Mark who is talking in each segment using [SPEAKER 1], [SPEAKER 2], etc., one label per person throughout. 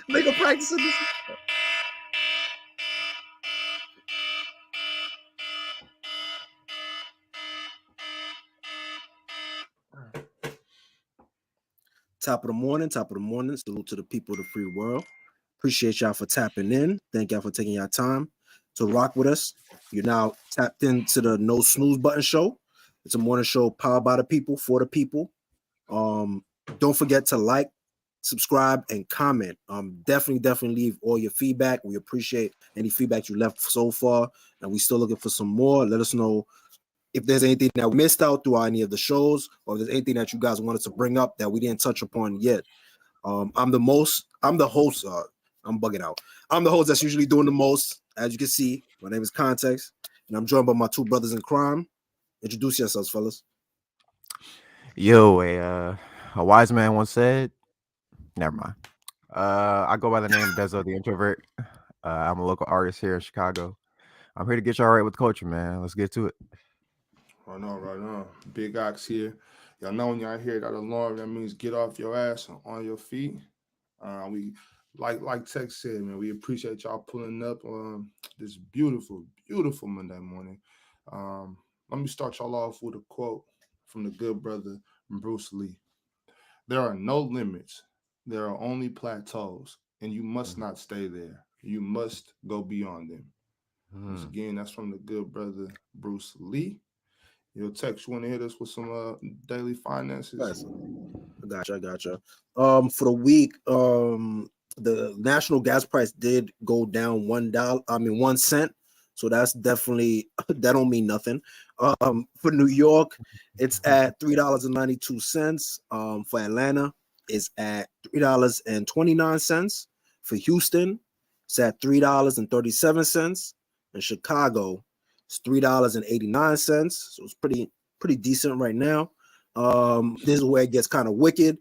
[SPEAKER 1] Make a practice of this. Top of the morning. Salute to the people of the free world. Appreciate y'all for tapping in. Thank y'all for taking your time to rock with us. You're now tapped into the No Snooze Button show. It's a morning show powered by the people for the people. Don't forget to like, subscribe, and comment. Definitely leave all your feedback. We appreciate any feedback you left so far, and we still looking for some more. Let us know if there's anything that we missed out through any of the shows, or if there's anything that you guys wanted to bring up that we didn't touch upon yet. I'm the host. I'm bugging out. I'm the host that's usually doing the most. As you can see, my name is Context, and I'm joined by my two brothers in crime. Introduce yourselves, fellas.
[SPEAKER 2] Yo, a wise man once said, never mind. I go by the name Dezo the Introvert. I'm a local artist here in Chicago. I'm here to get y'all right with the culture, man. Let's get to it.
[SPEAKER 3] Right on. Big Ox here. Y'all know when y'all hear that alarm, that means get off your ass and on your feet. We like Tex said, man, we appreciate y'all pulling up on this beautiful Monday morning. Let me start y'all off with a quote from the good brother Bruce Lee. There are no limits. There are only plateaus, and you must not stay there. You must go beyond them. Once again, that's from the good brother Bruce Lee. Yo, Tex, you want to hit us with some daily finances?
[SPEAKER 1] I gotcha. For the week, the national gas price did go down $1. 1 cent. So that's definitely that don't mean nothing. For New York, it's at $3.92. For Atlanta, it's at $3.29. For Houston, it's at $3.37. In Chicago, it's $3.89. So it's pretty decent right now. This is where it gets kind of wicked.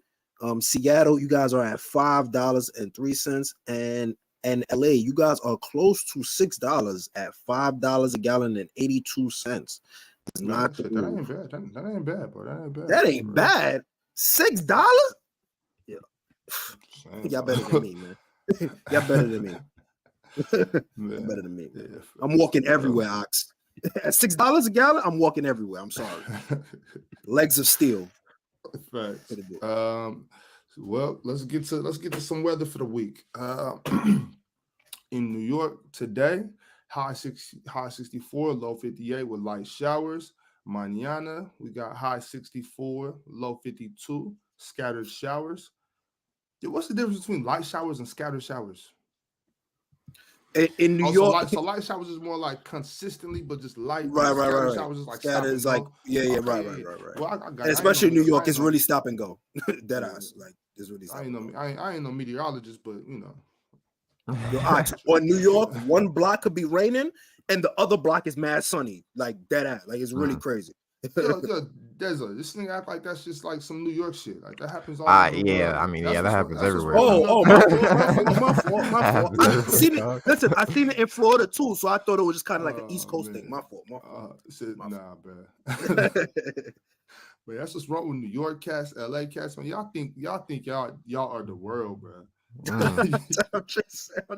[SPEAKER 1] Seattle, you guys are at $5.03, and LA, you guys are close to $6 at $5 a gallon and 82 cents. It's not
[SPEAKER 3] that ain't bad. That ain't bad, bro. That ain't bad.
[SPEAKER 1] That ain't bad. $6? Yeah. Y'all better than me, man. Y'all better than me. Y'all better than me. Yeah, I'm walking everywhere, Ox. At $6 a gallon, I'm walking everywhere. I'm sorry. Legs of steel.
[SPEAKER 3] Facts. Well, let's get to some weather for the week. In New York today, high 64, low 58 with light showers. Mañana, we got high 64, low 52, scattered showers. What's the difference between light showers and scattered showers?
[SPEAKER 1] In New York,
[SPEAKER 3] so light showers is more like consistently, but just light.
[SPEAKER 1] Right.
[SPEAKER 3] Showers is like
[SPEAKER 1] scattered is like right.
[SPEAKER 3] Well, I got
[SPEAKER 1] and especially in New York, it's really stop and go. Dead ass, like it's really.
[SPEAKER 3] I ain't no meteorologist, but you know.
[SPEAKER 1] On New York, one block could be raining, and the other block is mad sunny, like dead ass. Like it's really crazy.
[SPEAKER 3] This thing act like that's just like some New York shit. Like that happens all over the world.
[SPEAKER 2] I mean, that happens everywhere.
[SPEAKER 1] My fault. I seen it in Florida too, so I thought it was just kind of like an East Coast thing. My fault.
[SPEAKER 3] Nah, bro. But that's what's wrong with New York cats, LA cats. Man, y'all think y'all are the world, bro.
[SPEAKER 1] I'm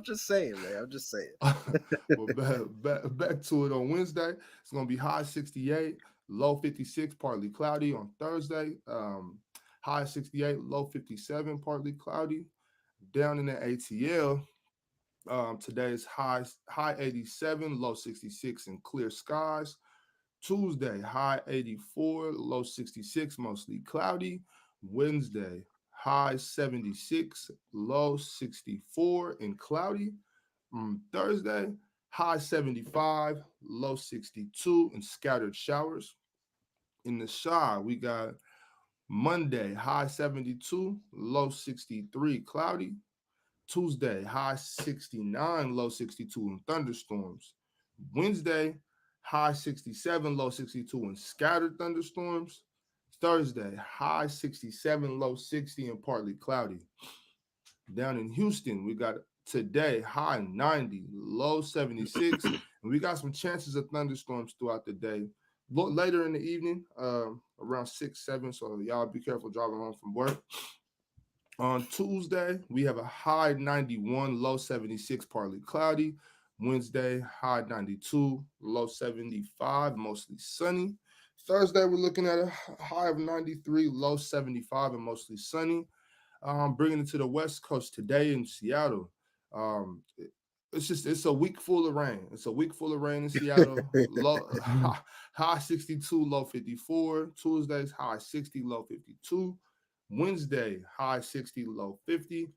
[SPEAKER 1] just saying, man. I'm just saying.
[SPEAKER 3] Well, back to it on Wednesday. It's gonna be high 68. Low 56, partly cloudy on Thursday. High 68, low 57, partly cloudy. Down in the ATL, today's high 87, low 66, and clear skies. Tuesday, high 84, low 66, mostly cloudy. Wednesday, high 76, low 64, and cloudy. Thursday, high 75, low 62, and scattered showers. In the Chi, we got Monday, high 72, low 63, cloudy. Tuesday, high 69, low 62, and thunderstorms. Wednesday, high 67, low 62, and scattered thunderstorms. Thursday, high 67, low 60, and partly cloudy. Down in Houston, we got today, high 90, low 76, and we got some chances of thunderstorms throughout the day. Later in the evening, around 6, 7, so y'all be careful driving home from work. On Tuesday, we have a high 91, low 76, partly cloudy. Wednesday, high 92, low 75, mostly sunny. Thursday, we're looking at a high of 93, low 75, and mostly sunny. Bringing it to the West Coast today in Seattle. It's a week full of rain. It's a week full of rain in Seattle. High 62, low 54. Tuesdays, high 60, low 52. Wednesday, high 60, low 50.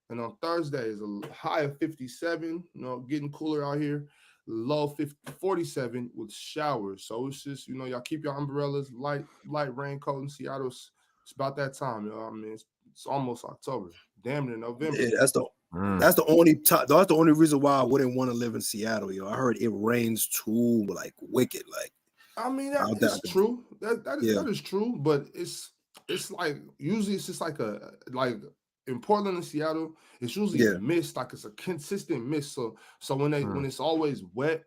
[SPEAKER 3] And on Thursday is a high of 57, getting cooler out here. Low 47 with showers. So it's just, y'all keep your umbrellas, light raincoat in Seattle. It's about that time, I mean, it's almost October. Damn near November.
[SPEAKER 1] Yeah, that's the only reason why I wouldn't want to live in Seattle, yo. I heard it rains too, like wicked. Like,
[SPEAKER 3] I mean, that is true. That is true, but it's like usually it's just like in Portland and Seattle, it's usually a mist, like it's a consistent mist. So when it's always wet,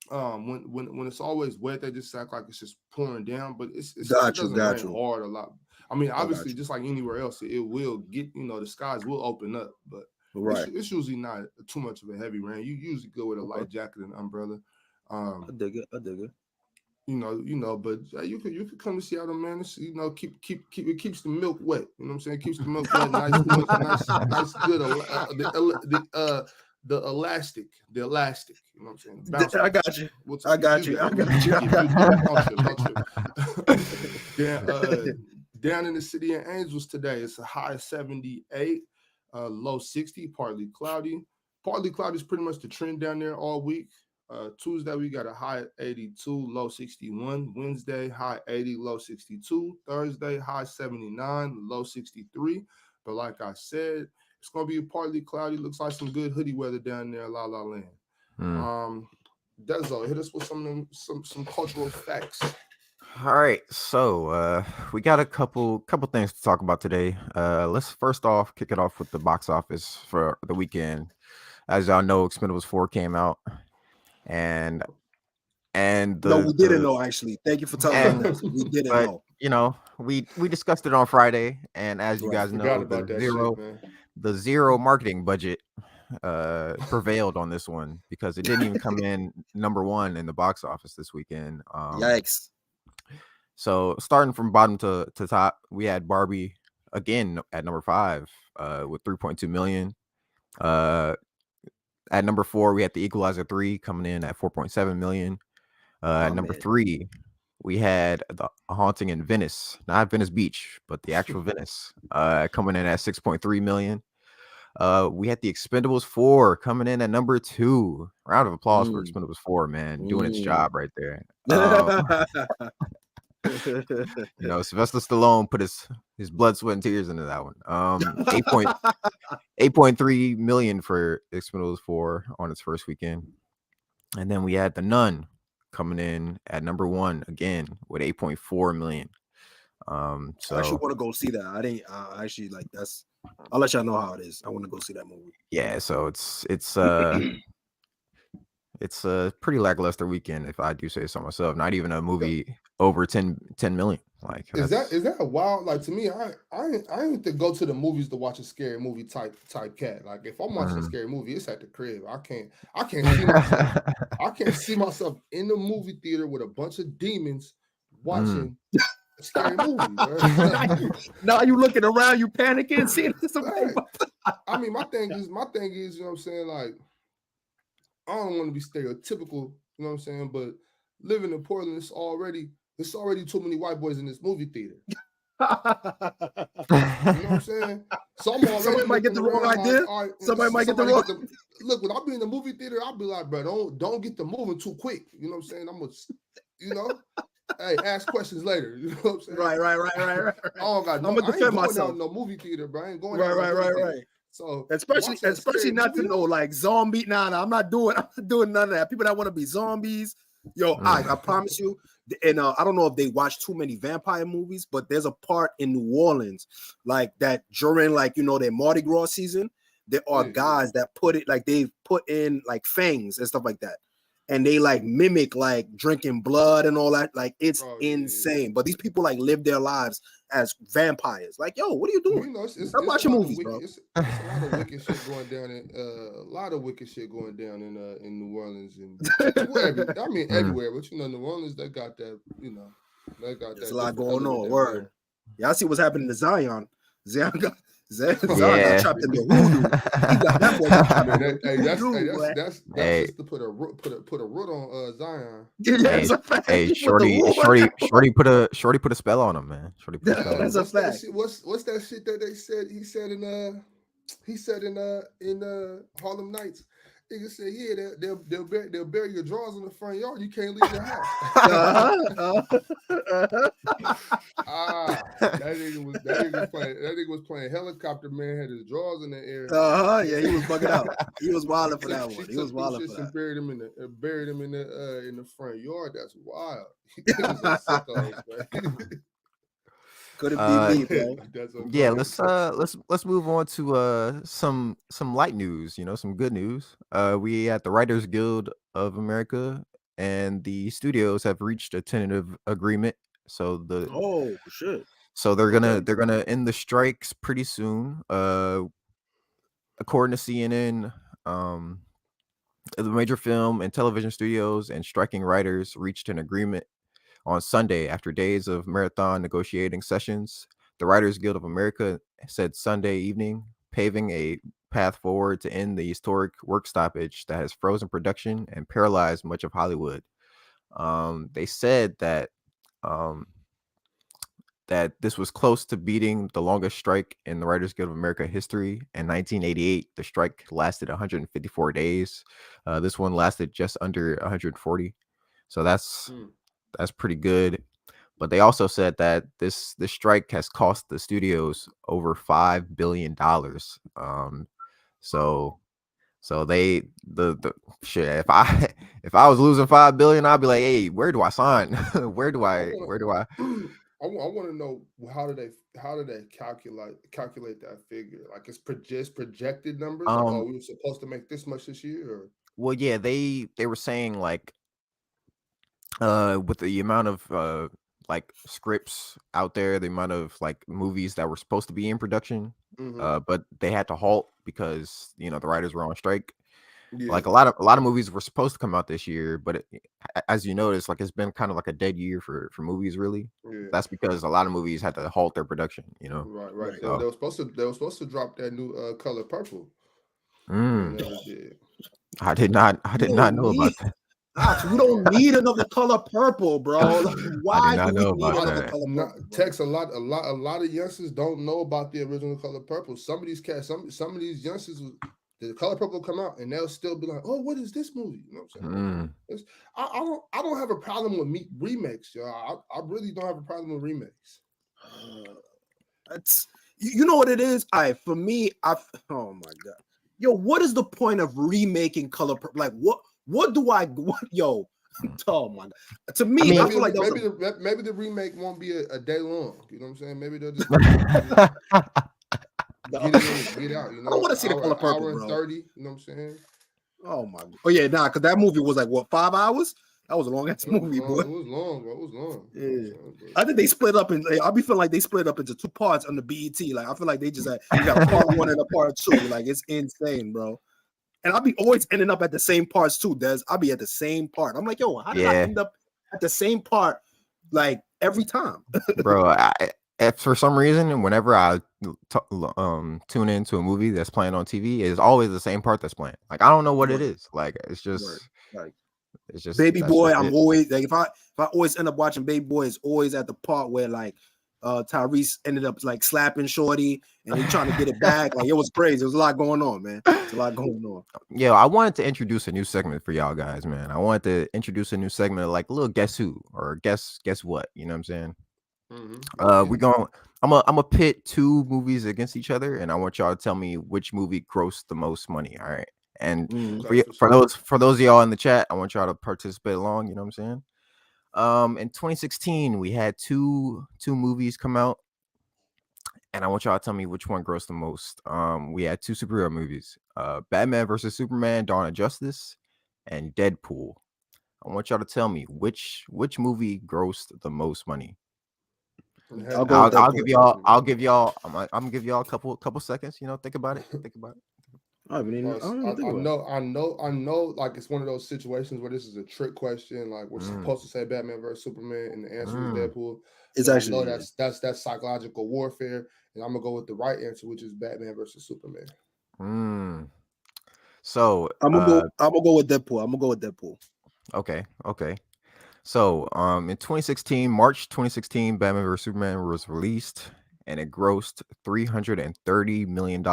[SPEAKER 3] when it's always wet, they just act like it's just pouring down. But it doesn't rain hard a lot. I mean, obviously, just like anywhere else, it will get, the skies will open up, but it's usually not too much of a heavy rain. You usually go with a light jacket and umbrella. I dig it. But you could come to Seattle, man. It's, it keeps the milk wet. You know what I'm saying? It keeps the milk wet, nice, nice, good. The elastic. You know what I'm saying?
[SPEAKER 1] I got you.
[SPEAKER 3] Down in the city of Angels today, it's a high 78, low 60, partly cloudy. Partly cloudy is pretty much the trend down there all week. Tuesday, we got a high 82, low 61. Wednesday, high 80, low 62. Thursday, high 79, low 63. But like I said, it's going to be partly cloudy. Looks like some good hoodie weather down there, La La Land. Dezo, hit us with some cultural facts.
[SPEAKER 2] All right, so we got a couple things to talk about today. Let's first off kick it off with the box office for the weekend. As y'all know, Expendables 4 came out, and
[SPEAKER 1] we didn't know, actually. Thank you for telling us. We didn't know.
[SPEAKER 2] We discussed it on Friday, and as you guys know, the zero marketing budget prevailed on this one because it didn't even come in number one in the box office this weekend.
[SPEAKER 1] Yikes.
[SPEAKER 2] So starting from bottom to top, we had Barbie again at number 5 with 3.2 million. At number 4, we had The Equalizer 3 coming in at 4.7 million. At number 3, we had The Haunting in Venice, not Venice Beach, but the actual Venice, coming in at 6.3 million. We had The Expendables 4 coming in at number 2. Round of applause for Expendables 4, man, doing its job right there. Sylvester Stallone put his blood, sweat, and tears into that one. 8.3 million for Expendables 4 on its first weekend. And then we had The Nun coming in at number 1 again with 8.4 million. So
[SPEAKER 3] I
[SPEAKER 1] actually want to go see that. I'll let y'all know how it is. I want to go see that movie.
[SPEAKER 2] Yeah, so it's a pretty lackluster weekend, if I do say so myself. Not even a movie over 10 million. Like,
[SPEAKER 3] is that a wild? Like, to me, I ain't to go to the movies to watch a scary movie type cat. Like, if I'm watching a scary movie, it's at the crib. I can't see myself. I can't see myself in the movie theater with a bunch of demons watching a scary movie.
[SPEAKER 1] Now you looking around, you panicking, seeing something.
[SPEAKER 3] I mean, my thing is, you know what I'm saying? Like, I don't want to be stereotypical, you know what I'm saying? But living in Portland, it's already too many white boys in this movie theater. You know what I'm saying? So I'm already
[SPEAKER 1] somebody might get the wrong idea.
[SPEAKER 3] Right,
[SPEAKER 1] somebody might get the wrong.
[SPEAKER 3] Look, when I be in the movie theater, I'll be like, bro, don't get the moving too quick. You know what I'm saying? I'm gonna, hey, ask questions later. You know what I'm saying?
[SPEAKER 1] Right.
[SPEAKER 3] Oh God, no,
[SPEAKER 1] I'm gonna defend myself.
[SPEAKER 3] No movie theater, bro. I ain't going
[SPEAKER 1] right. So especially not to know like zombie. Nah, I'm not doing none of that. People that want to be zombies, I promise you. And I don't know if they watch too many vampire movies, but there's a part in New Orleans like that during their Mardi Gras season. There are guys that put it like they've put in like fangs and stuff like that. and they like mimic like drinking blood and all that. Like it's
[SPEAKER 3] Oh, yeah.
[SPEAKER 1] insane. But these people like live their lives as vampires. Like, yo, what are you
[SPEAKER 3] Well,
[SPEAKER 1] doing?
[SPEAKER 3] it's
[SPEAKER 1] I'm
[SPEAKER 3] a
[SPEAKER 1] watching
[SPEAKER 3] lot of
[SPEAKER 1] movies, bro.
[SPEAKER 3] it's a lot of wicked shit going down in a lot of wicked shit going down in New Orleans and everywhere. But New Orleans, they got that, they got
[SPEAKER 1] There's
[SPEAKER 3] that
[SPEAKER 1] a lot
[SPEAKER 3] different
[SPEAKER 1] going
[SPEAKER 3] element
[SPEAKER 1] on.
[SPEAKER 3] that
[SPEAKER 1] Word. Y'all see what's happening to Zion. Zion got
[SPEAKER 2] Yeah.
[SPEAKER 1] trapped in the voodoo. He got that boy got trapped in the voodoo, boy.
[SPEAKER 3] that's
[SPEAKER 2] Hey.
[SPEAKER 3] just to put a root on Zion.
[SPEAKER 1] Yeah, that's a fact.
[SPEAKER 2] Hey,
[SPEAKER 1] He put the root on that boy.
[SPEAKER 2] Shorty put a spell on him, man. Shorty put a spell on him.
[SPEAKER 1] That's a fact.
[SPEAKER 3] What's that shit that they said? He said in Harlem Nights. Nigga said, yeah, they'll bury your drawers in the front yard. You can't leave your house. That nigga was playing helicopter man, had his drawers in the air.
[SPEAKER 1] Yeah, he was bugging out. He was wilding for that one. He was wilding for that.
[SPEAKER 3] And buried him in the front yard. That's wild.
[SPEAKER 1] Could it be me, bro?
[SPEAKER 2] Yeah, let's move on to some light news, some good news. We at the Writers Guild of America and the studios have reached a tentative agreement. So they're gonna end the strikes pretty soon. According to CNN, the major film and television studios and striking writers reached an agreement on Sunday after days of marathon negotiating sessions. The Writers Guild of America said Sunday evening, paving a path forward to end the historic work stoppage that has frozen production and paralyzed much of Hollywood. They said that that this was close to beating the longest strike in the Writers Guild of America history. In 1988, the strike lasted 154 days. This one lasted just under 140. So that's pretty good. But they also said that this strike has cost the studios over $5 billion. So they the shit. If I was losing $5 billion, I'd be like, hey, where do I sign? where do I?
[SPEAKER 3] I want to know how do they calculate that figure? Like it's projected numbers. Like, we were supposed to make this much this year. Or?
[SPEAKER 2] Well, yeah, they were saying like with the amount of like scripts out there, the amount of like movies that were supposed to be in production, but they had to halt because the writers were on strike. Yeah. Like a lot of movies were supposed to come out this year, but as you notice, like it's been kind of like a dead year for movies. Really, that's because a lot of movies had to halt their production.
[SPEAKER 3] Right. So they were supposed to drop that new Color Purple.
[SPEAKER 2] I did not know about that.
[SPEAKER 1] We don't need another Color Purple, bro. Like, why do we need another Color Purple?
[SPEAKER 3] Text a lot of youngsters don't know about the original Color Purple. Some of these cats, some of these youngsters, the Color Purple come out and they'll still be like, "Oh, what is this movie?" You know what I'm saying? I don't have a problem with remakes, y'all. I really don't have a problem with remakes.
[SPEAKER 1] That's you know what it is. For me, oh my god, yo, what is the point of remaking Color Purple? Like what do I yo? Oh my god! To me, I feel like
[SPEAKER 3] maybe the remake won't be a day long. You know what I'm saying? Maybe they'll just get out.
[SPEAKER 1] I don't want to see the Color Purple,
[SPEAKER 3] bro. 30. You know what I'm saying?
[SPEAKER 1] Oh my god! Oh yeah, because that movie was like what 5 hours? That was a long ass movie, boy.
[SPEAKER 3] It was long, bro. It was long.
[SPEAKER 1] Yeah. I think they split up I be feeling like they split up into 2 parts on the BET. Like I feel like they just you got a part 1 and a part 2. Like it's insane, bro. And I'll be always ending up at the same parts too, Des. I'll be at the same part. I'm like, yo, how did I end up at the same part like every time?
[SPEAKER 2] Bro, for some reason, whenever I tune into a movie that's playing on TV, it's always the same part that's playing. Like I don't know what it is. Like it's just
[SPEAKER 1] Baby Boy. I'm always like if I always end up watching Baby Boy, it's always at the part where like Tyrese ended up like slapping Shorty and he trying to get it back. Like it was crazy. There was a lot going on, man. It's a lot going on.
[SPEAKER 2] Yeah, I wanted to introduce a new segment for y'all guys, man. I wanted to introduce a new segment of like a little guess who or guess what. You know what I'm saying? I'm gonna pit 2 movies against each other, and I want y'all to tell me which movie grossed the most money. All right, and for those of y'all in the chat, I want y'all to participate along. You know what I'm saying? In 2016, we had two movies come out, and I want y'all to tell me which one grossed the most. We had 2 superhero movies: Batman versus Superman: Dawn of Justice, and Deadpool. I want y'all to tell me which movie grossed the most money.
[SPEAKER 1] I'll go with
[SPEAKER 2] I'll
[SPEAKER 1] Deadpool.
[SPEAKER 2] give y'all. I'll give y'all. I'm gonna give y'all a couple seconds. You know, think about it. Think about it.
[SPEAKER 1] I don't even think
[SPEAKER 3] I
[SPEAKER 1] about it.
[SPEAKER 3] know. Like it's one of those situations where this is a trick question. Like we're supposed to say Batman versus Superman, and the answer is Deadpool.
[SPEAKER 1] It's actually
[SPEAKER 3] that's psychological warfare, and I'm gonna go with the right answer, which is Batman versus Superman.
[SPEAKER 2] So
[SPEAKER 1] I'm gonna go with Deadpool. I'm gonna go with Deadpool.
[SPEAKER 2] Okay. So in 2016, March 2016, Batman vs Superman was released, and it grossed $330 million.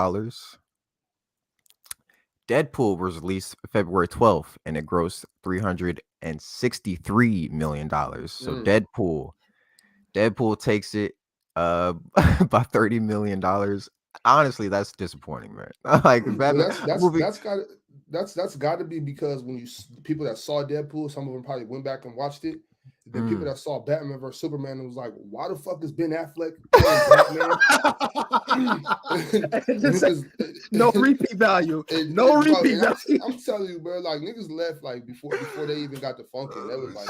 [SPEAKER 2] Deadpool was released February 12th, and it grossed $363 million. So Deadpool takes it by $30 million. Honestly, that's disappointing, man. Like Batman movie.
[SPEAKER 3] That's got to be because when people that saw Deadpool, some of them probably went back and watched it. Then people that saw Batman versus Superman and was like, "Why the fuck is Ben Affleck Batman?"
[SPEAKER 1] No repeat value. No repeat value.
[SPEAKER 3] I'm telling you, bro. Like niggas left like before they even got the funk in. They was like,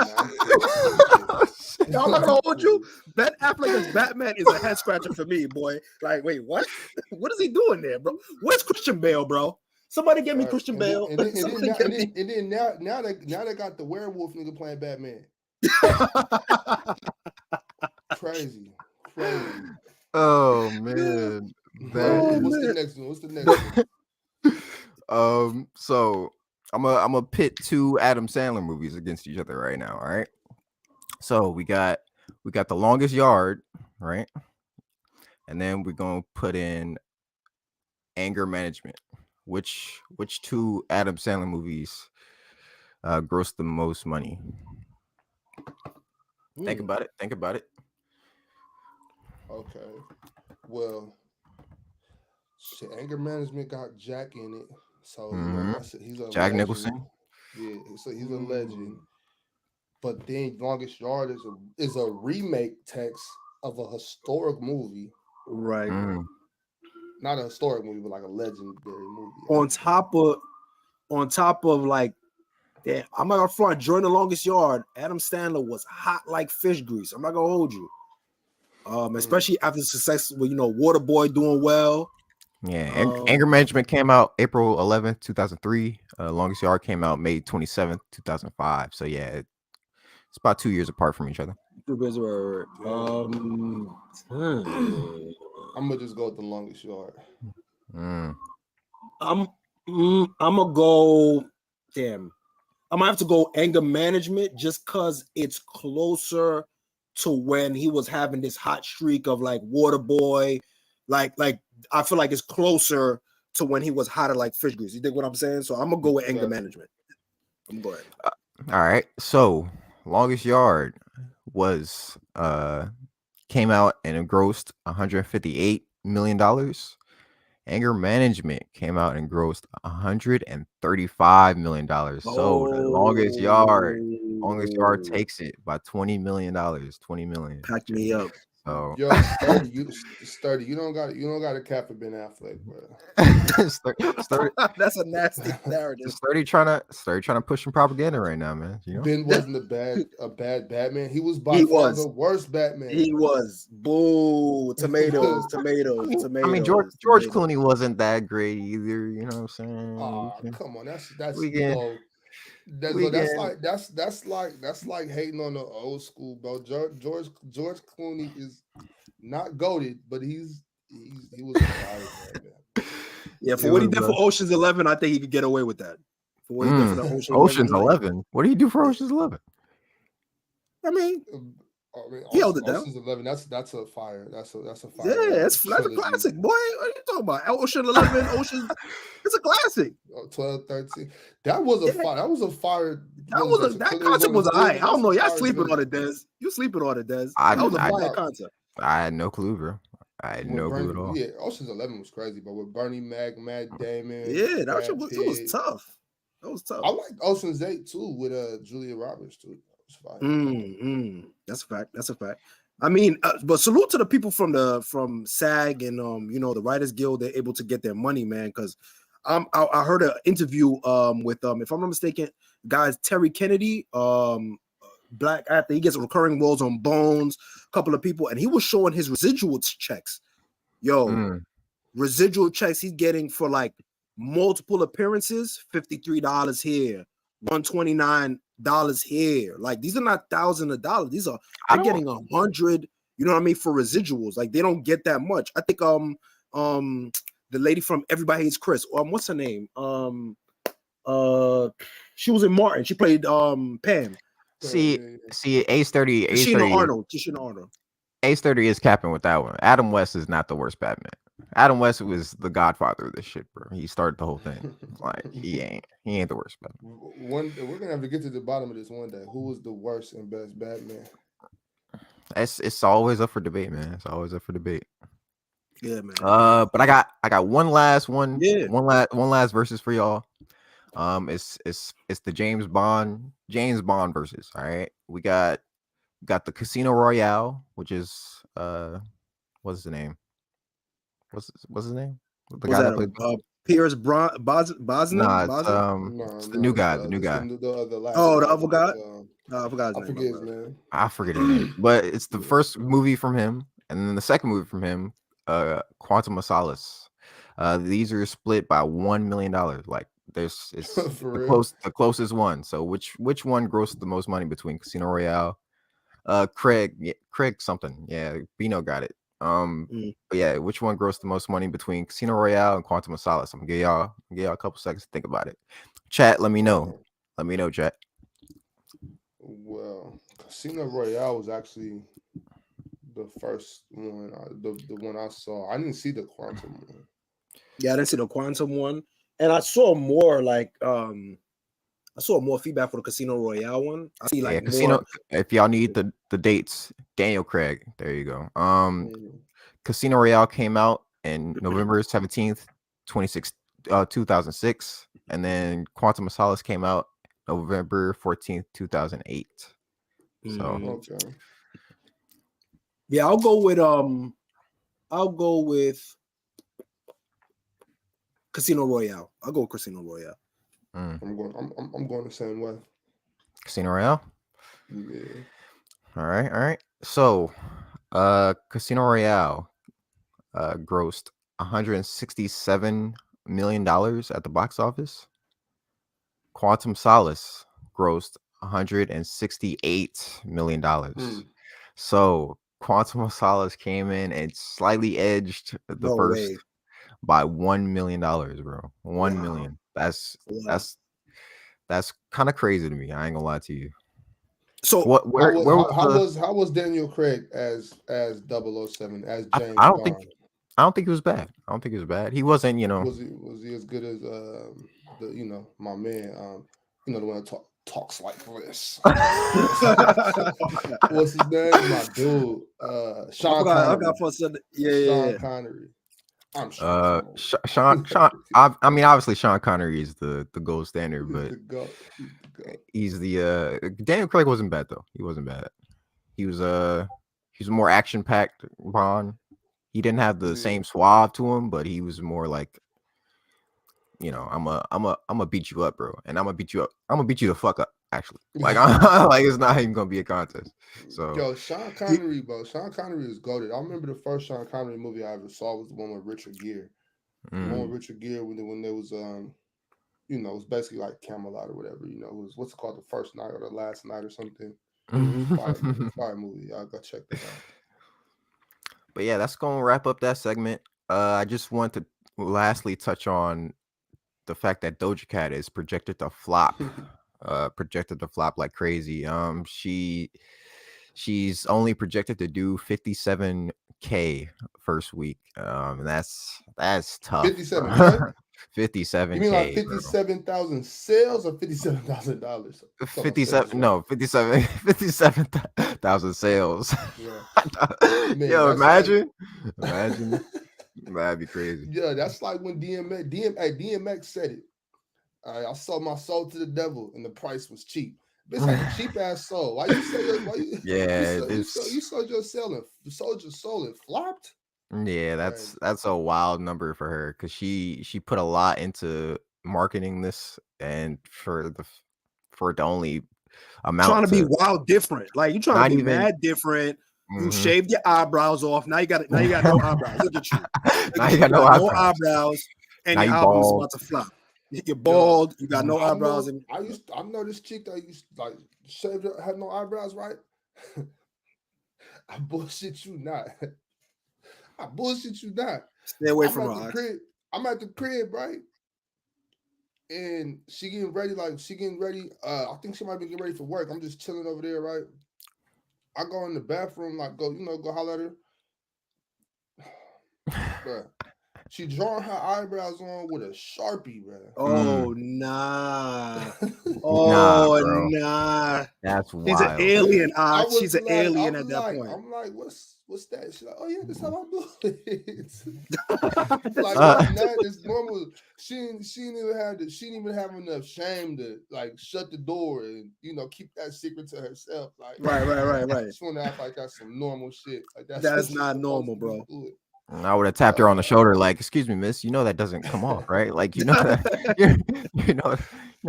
[SPEAKER 1] "Nah, I'm not gonna hold you. Ben Affleck as Batman is a head scratcher for me, boy. Like, wait, what? What is he doing there, bro? Where's Christian Bale, bro? Somebody get me Christian Bale.
[SPEAKER 3] And then now they got the werewolf nigga playing Batman. Crazy.
[SPEAKER 2] Oh man.
[SPEAKER 3] What's the next
[SPEAKER 2] one? So I'm gonna pit two Adam Sandler movies against each other right now. All right. So we got The Longest Yard, right? And then we're gonna put in Anger Management. Which two Adam Sandler movies grossed the most money? Think about it.
[SPEAKER 3] Okay. Well, Anger Management got Jack in it, so he's a
[SPEAKER 2] Jack
[SPEAKER 3] legend.
[SPEAKER 2] Nicholson.
[SPEAKER 3] Yeah, so he's a legend. But then Longest Yard is a remake text of a historic movie,
[SPEAKER 1] right?
[SPEAKER 3] Not a historic movie, but like a legendary movie.
[SPEAKER 1] On top of like. Damn, I'm not gonna front. During The Longest Yard, Adam Sandler was hot like fish grease. I'm not gonna hold you. Especially after success with Waterboy doing well.
[SPEAKER 2] Yeah, Anger Management came out April 11th, 2003. Longest Yard came out May 27th, 2005. So yeah, it's about 2 years apart from each other.
[SPEAKER 3] I'm gonna just go with The Longest Yard.
[SPEAKER 1] I'm gonna go. Damn. I'm gonna have to go Anger Management just because it's closer to when he was having this hot streak of like Waterboy. Like I feel like it's closer to when he was hotter like fish grease. You dig what I'm saying? So I'm gonna go with Anger Management. I'm going.
[SPEAKER 2] All right. So Longest Yard was came out and it grossed $158 million. Anger Management came out and grossed $135 million. So the Longest Yard takes it by $20 million. $20 million.
[SPEAKER 1] Pack me up.
[SPEAKER 2] So
[SPEAKER 3] yo, Sturdy, you don't got a cap for Ben Affleck, bro.
[SPEAKER 1] That's a nasty narrative.
[SPEAKER 2] Sturdy trying to push some propaganda right now, man. You know?
[SPEAKER 3] Ben wasn't a bad Batman. He was by far the worst Batman.
[SPEAKER 1] He was. Boo. Tomatoes.
[SPEAKER 2] I mean, George Clooney wasn't that great either. You know what I'm saying?
[SPEAKER 3] Come on, that's like hating on the old school, bro. George Clooney is not goated, but he was fire, man.
[SPEAKER 1] Yeah, for what he did for Ocean's 11, I think he could get away with that. For what he did for the
[SPEAKER 2] Ocean's 11. What do you do for Ocean's 11?
[SPEAKER 1] I mean, he held it down.
[SPEAKER 3] Ocean's 11. That's a fire. That's a fire.
[SPEAKER 1] Yeah, that's a classic, boy. What are you talking about? Ocean 11, Ocean. It's a classic.
[SPEAKER 3] 12, 13. That was a fire. That was a fire.
[SPEAKER 1] That concept was high. I don't know. Y'all sleeping on it, Des. You sleeping on it, Des. That was a fire concept.
[SPEAKER 2] I had no clue, bro. I had no clue at all.
[SPEAKER 3] Yeah, Ocean's 11 was crazy, but with Bernie Mac, Matt Damon.
[SPEAKER 1] Yeah, that was tough. That was tough.
[SPEAKER 3] I like Ocean's 8 too with Julia Roberts too.
[SPEAKER 1] That's a fact. That's a fact. I mean, but salute to the people from SAG and the Writers Guild. They're able to get their money, man. Because I heard an interview with if I'm not mistaken, guys Terry Kennedy, black actor. He gets recurring roles on Bones, a couple of people, and he was showing his residual checks. Yo, residual checks he's getting for like multiple appearances, $53 here, $129 here. Like these are not thousands of dollars. These are they're getting 100. You know what I mean, for residuals. Like they don't get that much. I think the lady from Everybody Hates Chris. What's her name? She was in Martin. She played Pam.
[SPEAKER 2] See, Ace 30.
[SPEAKER 1] Tashina Arnold.
[SPEAKER 2] Ace 30 is capping with that one. Adam West is not the worst Batman. Adam West was the godfather of this shit, bro. He started the whole thing. Like he ain't the worst Batman.
[SPEAKER 3] We're gonna have to get to the bottom of this one day. Who was the worst and best Batman?
[SPEAKER 2] It's always up for debate, man. It's always up for debate.
[SPEAKER 1] Yeah, man.
[SPEAKER 2] But I got one last one.
[SPEAKER 1] Yeah.
[SPEAKER 2] One last versus for y'all. It's the James Bond versus. All right. We got the Casino Royale, which is what's the name? What's his name? The guy that played
[SPEAKER 1] Pierce Brosnan?
[SPEAKER 2] Nah, it's the new guy. The new guy.
[SPEAKER 1] The other guy. I forgot his name.
[SPEAKER 2] I forget his name. But it's the first movie from him, and then the second movie from him, Quantum of Solace. These are split by $1 million. Like it's the closest one. So which one grossed the most money between Casino Royale? Craig something. Yeah, Bino got it. But yeah, which one grossed the most money between Casino Royale and Quantum of Solace? I'm gonna give y'all a couple seconds to think about it. Chat, let me know. Let me know, chat.
[SPEAKER 3] Well, Casino Royale was actually the first one, the one I saw. I didn't see the Quantum one.
[SPEAKER 1] Yeah, I didn't see the Quantum one, and I saw more feedback for the Casino Royale one. I see like
[SPEAKER 2] Casino. If y'all need the dates, Daniel Craig. There you go. Casino Royale came out in November 17th, 2006, and then Quantum of Solace came out November 14th, 2008. So
[SPEAKER 3] okay.
[SPEAKER 1] Yeah, I'll go with Casino Royale. I'll go with Casino Royale.
[SPEAKER 3] I'm going the same way.
[SPEAKER 2] Casino Royale?
[SPEAKER 3] Yeah.
[SPEAKER 2] All right. So Casino Royale grossed $167 million at the box office. Quantum Solace grossed $168 million. So Quantum of Solace came in and slightly edged the first by $1 million, bro. $1 million. That's kind of crazy to me. I ain't gonna lie to you.
[SPEAKER 1] So
[SPEAKER 3] how was Daniel Craig as 007 as James Bond?
[SPEAKER 2] I don't think he was bad. He wasn't,
[SPEAKER 3] Was he as good as my man, the one that talks like this? What's his name? My dude, Sean Connery. Sean Connery. I'm sure.
[SPEAKER 2] Sean. I mean, obviously, Sean Connery is the gold standard, but he's the Daniel Craig wasn't bad though. He wasn't bad. He was a more action packed Bond. He didn't have the same suave to him, but he was more like, I'm a beat you up, bro, and I'm gonna beat you the fuck up. Actually, like it's not even gonna be a contest. So
[SPEAKER 3] Sean Connery, bro. Sean Connery is goated. I remember the first Sean Connery movie I ever saw was the one with Richard Gere. The one with Richard Gere when there was it was basically like Camelot or whatever. It was what's it called, the first night or the last night or something. Fire movie. Y'all go check that out.
[SPEAKER 2] But yeah, that's gonna wrap up that segment. I just want to lastly touch on the fact that Doja Cat is projected to flop. Like crazy. She's only projected to do 57K first week. And that's tough.
[SPEAKER 3] 57K?
[SPEAKER 2] 57K.
[SPEAKER 3] You mean like 57,000 sales or $57,000?
[SPEAKER 2] 57,000 sales.
[SPEAKER 3] Yeah.
[SPEAKER 2] Man, yo, imagine. That'd be crazy.
[SPEAKER 3] Yeah, that's like when DMX said it. I sold my soul to the devil, and the price was cheap. Bitch had a cheap ass soul. Why you say it? You sold your soul and flopped?
[SPEAKER 2] Yeah,
[SPEAKER 3] Crazy.
[SPEAKER 2] that's a wild number for her because she put a lot into marketing this, and for it to only
[SPEAKER 1] Trying
[SPEAKER 2] amount
[SPEAKER 1] to be
[SPEAKER 2] to
[SPEAKER 1] wild different. Like you trying to
[SPEAKER 2] not
[SPEAKER 1] be
[SPEAKER 2] even.
[SPEAKER 1] mad different. You
[SPEAKER 2] Mhm.
[SPEAKER 1] shaved your eyebrows off. Now you got no eyebrows. Look at you. Look
[SPEAKER 2] Now
[SPEAKER 1] at
[SPEAKER 2] you
[SPEAKER 1] you.
[SPEAKER 2] got
[SPEAKER 1] You
[SPEAKER 2] no
[SPEAKER 1] got no
[SPEAKER 2] eyebrows.
[SPEAKER 1] eyebrows, and
[SPEAKER 2] Now
[SPEAKER 1] your
[SPEAKER 2] you
[SPEAKER 1] album is
[SPEAKER 2] bald.
[SPEAKER 1] about to flop. You're
[SPEAKER 3] Yo,
[SPEAKER 1] bald. You got no eyebrows, and
[SPEAKER 3] I know this chick that used to, like shaved up, had no eyebrows, right? I bullshit you not. I bullshit you not.
[SPEAKER 1] stay away
[SPEAKER 3] I'm
[SPEAKER 1] from her.
[SPEAKER 3] at the
[SPEAKER 1] Ox.
[SPEAKER 3] crib. I'm at the crib, right? And she getting ready, I think she might be getting ready for work. I'm just chilling over there, right? I go in the bathroom, like go holler at her. Bruh. She drawing her eyebrows on with a Sharpie, bruh.
[SPEAKER 1] Oh nah.
[SPEAKER 2] Nah,
[SPEAKER 1] Oh
[SPEAKER 2] bro.
[SPEAKER 1] nah.
[SPEAKER 2] That's
[SPEAKER 1] She's an
[SPEAKER 2] wild.
[SPEAKER 1] alien,
[SPEAKER 3] I
[SPEAKER 1] Ox.
[SPEAKER 3] was
[SPEAKER 1] She's an
[SPEAKER 3] like,
[SPEAKER 1] alien at that point.
[SPEAKER 3] I'm like, what's that? She's like, oh yeah, that's how I do it. Like
[SPEAKER 2] Uh,
[SPEAKER 3] it's not, it's normal. She didn't even have enough shame to like shut the door and keep that secret to herself. Like
[SPEAKER 1] Right.
[SPEAKER 3] she wanna act like that's some normal shit. Like that's
[SPEAKER 1] That
[SPEAKER 3] what
[SPEAKER 1] is
[SPEAKER 3] you're
[SPEAKER 1] not
[SPEAKER 3] supposed
[SPEAKER 1] normal,
[SPEAKER 3] to be
[SPEAKER 1] bro.
[SPEAKER 3] doing.
[SPEAKER 2] I would have tapped her on the shoulder, like, "Excuse me, miss. You know that doesn't come off, right? Like, you know that. You know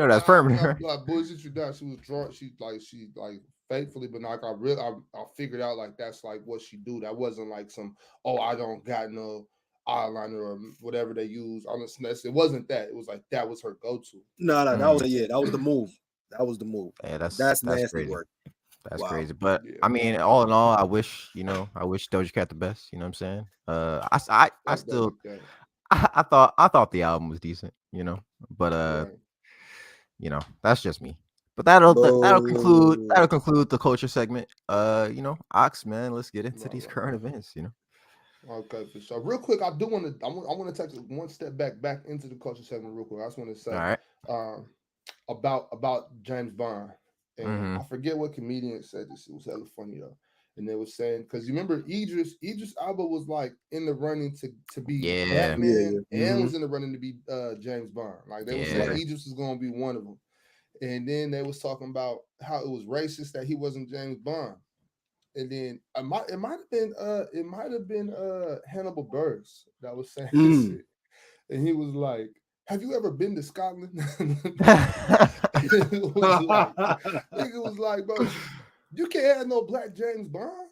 [SPEAKER 2] that's
[SPEAKER 3] I'm
[SPEAKER 2] permanent,
[SPEAKER 3] not
[SPEAKER 2] right?"
[SPEAKER 3] like bullshit you down. She was drawn. She faithfully, but like I figured out like that's like what she do. That wasn't like some I don't got no eyeliner or whatever they use. Honestly, it wasn't that. It was like that was her go to.
[SPEAKER 1] No, that was
[SPEAKER 2] Mm.
[SPEAKER 1] that was the move. That was the move.
[SPEAKER 2] Yeah,
[SPEAKER 1] That's
[SPEAKER 2] that's
[SPEAKER 1] nasty
[SPEAKER 2] crazy.
[SPEAKER 1] work.
[SPEAKER 2] That's
[SPEAKER 1] Wow.
[SPEAKER 2] crazy. But
[SPEAKER 3] Yeah,
[SPEAKER 2] I mean, all in all, I wish Doja Cat the best. You know what I'm saying? I
[SPEAKER 3] that's
[SPEAKER 2] still
[SPEAKER 3] Doja Cat.
[SPEAKER 2] I thought the album was decent. But
[SPEAKER 3] Right.
[SPEAKER 2] that's just me. But that'll
[SPEAKER 1] Boo.
[SPEAKER 2] conclude the culture segment. Ox, man, let's get into these
[SPEAKER 3] Right.
[SPEAKER 2] current events.
[SPEAKER 3] Okay, for sure. Real quick, I want to take one step back into the culture segment real quick. I just want to
[SPEAKER 2] All
[SPEAKER 3] say
[SPEAKER 2] right.
[SPEAKER 3] about James Bond, and
[SPEAKER 2] Mm-hmm.
[SPEAKER 3] I forget what comedian said this. It was hella funny though, and they was saying because you remember Idris Elba was like in the running to be
[SPEAKER 2] Yeah.
[SPEAKER 3] Batman
[SPEAKER 1] Yeah.
[SPEAKER 3] and was in the running to be James Bond. Like they were saying
[SPEAKER 2] Yeah.
[SPEAKER 3] Idris was going to be one of them, and then they was talking about how it was racist that he wasn't James Bond. And then it might have been Hannibal Buress that was saying this
[SPEAKER 1] Mm.
[SPEAKER 3] shit. And he was like, have you ever been to Scotland? Nigga was like, bro, you can't have no black James Bond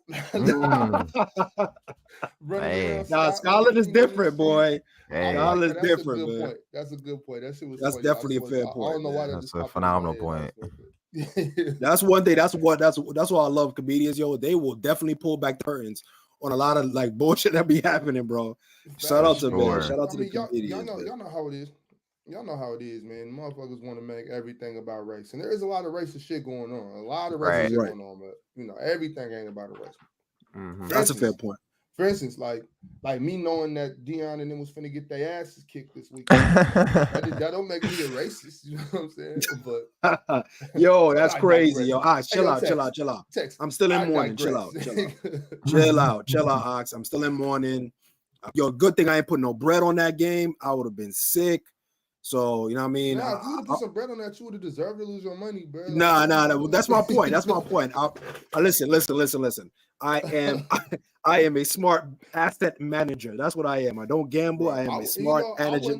[SPEAKER 3] running
[SPEAKER 2] Hey.
[SPEAKER 3] around
[SPEAKER 1] Nah,
[SPEAKER 3] Scotland.
[SPEAKER 1] Scotland is different, boy.
[SPEAKER 2] Hey.
[SPEAKER 1] Scotland is
[SPEAKER 3] That's a
[SPEAKER 1] different,
[SPEAKER 3] good
[SPEAKER 1] man.
[SPEAKER 3] point. That's a good point. That shit was
[SPEAKER 1] That's
[SPEAKER 3] funny.
[SPEAKER 1] definitely a fair
[SPEAKER 3] I
[SPEAKER 1] point,
[SPEAKER 3] don't know why
[SPEAKER 1] man.
[SPEAKER 3] that
[SPEAKER 2] That's
[SPEAKER 3] just
[SPEAKER 2] a
[SPEAKER 3] popped into my
[SPEAKER 2] phenomenal
[SPEAKER 3] head.
[SPEAKER 2] point.
[SPEAKER 1] That's one thing. That's why I love comedians, yo. They will definitely pull back the curtains on a lot of like bullshit that be happening, bro. Shout out to
[SPEAKER 2] sure.
[SPEAKER 1] man. Shout out to the
[SPEAKER 3] y'all
[SPEAKER 1] comedians, man.
[SPEAKER 3] know how it is. Y'all know how it is, man. Motherfuckers want to make everything about race, and there is a lot of racist shit going on. A lot of racist
[SPEAKER 2] Right.
[SPEAKER 3] shit
[SPEAKER 1] Right.
[SPEAKER 3] going on, but everything ain't about a race.
[SPEAKER 2] Mm-hmm.
[SPEAKER 1] That's a fair point.
[SPEAKER 3] For instance, like me knowing that Dion and them was finna get their asses kicked this weekend. that don't make me a racist. You know what I'm saying? But
[SPEAKER 1] Yo, that's
[SPEAKER 3] I
[SPEAKER 1] crazy,
[SPEAKER 3] digress.
[SPEAKER 1] yo. Ox,
[SPEAKER 3] Hey,
[SPEAKER 1] chill
[SPEAKER 3] yo,
[SPEAKER 1] out, chill
[SPEAKER 3] Tex,
[SPEAKER 1] out, chill out.
[SPEAKER 3] Tex,
[SPEAKER 1] I'm still in
[SPEAKER 3] I
[SPEAKER 1] mourning. Chill
[SPEAKER 3] digress.
[SPEAKER 1] out, chill out, Ox. I'm still in mourning. Yo, good thing I ain't put no bread on that game. I would have been sick. So you know what I mean.
[SPEAKER 3] Nah, if you would have put some bread on that, you would have deserved to lose your money, bro. Like,
[SPEAKER 1] Nah. That's my point. That's my point. Listen. I am a smart asset manager. That's what I am. I don't gamble.
[SPEAKER 3] Bro,
[SPEAKER 1] I am a smart manager.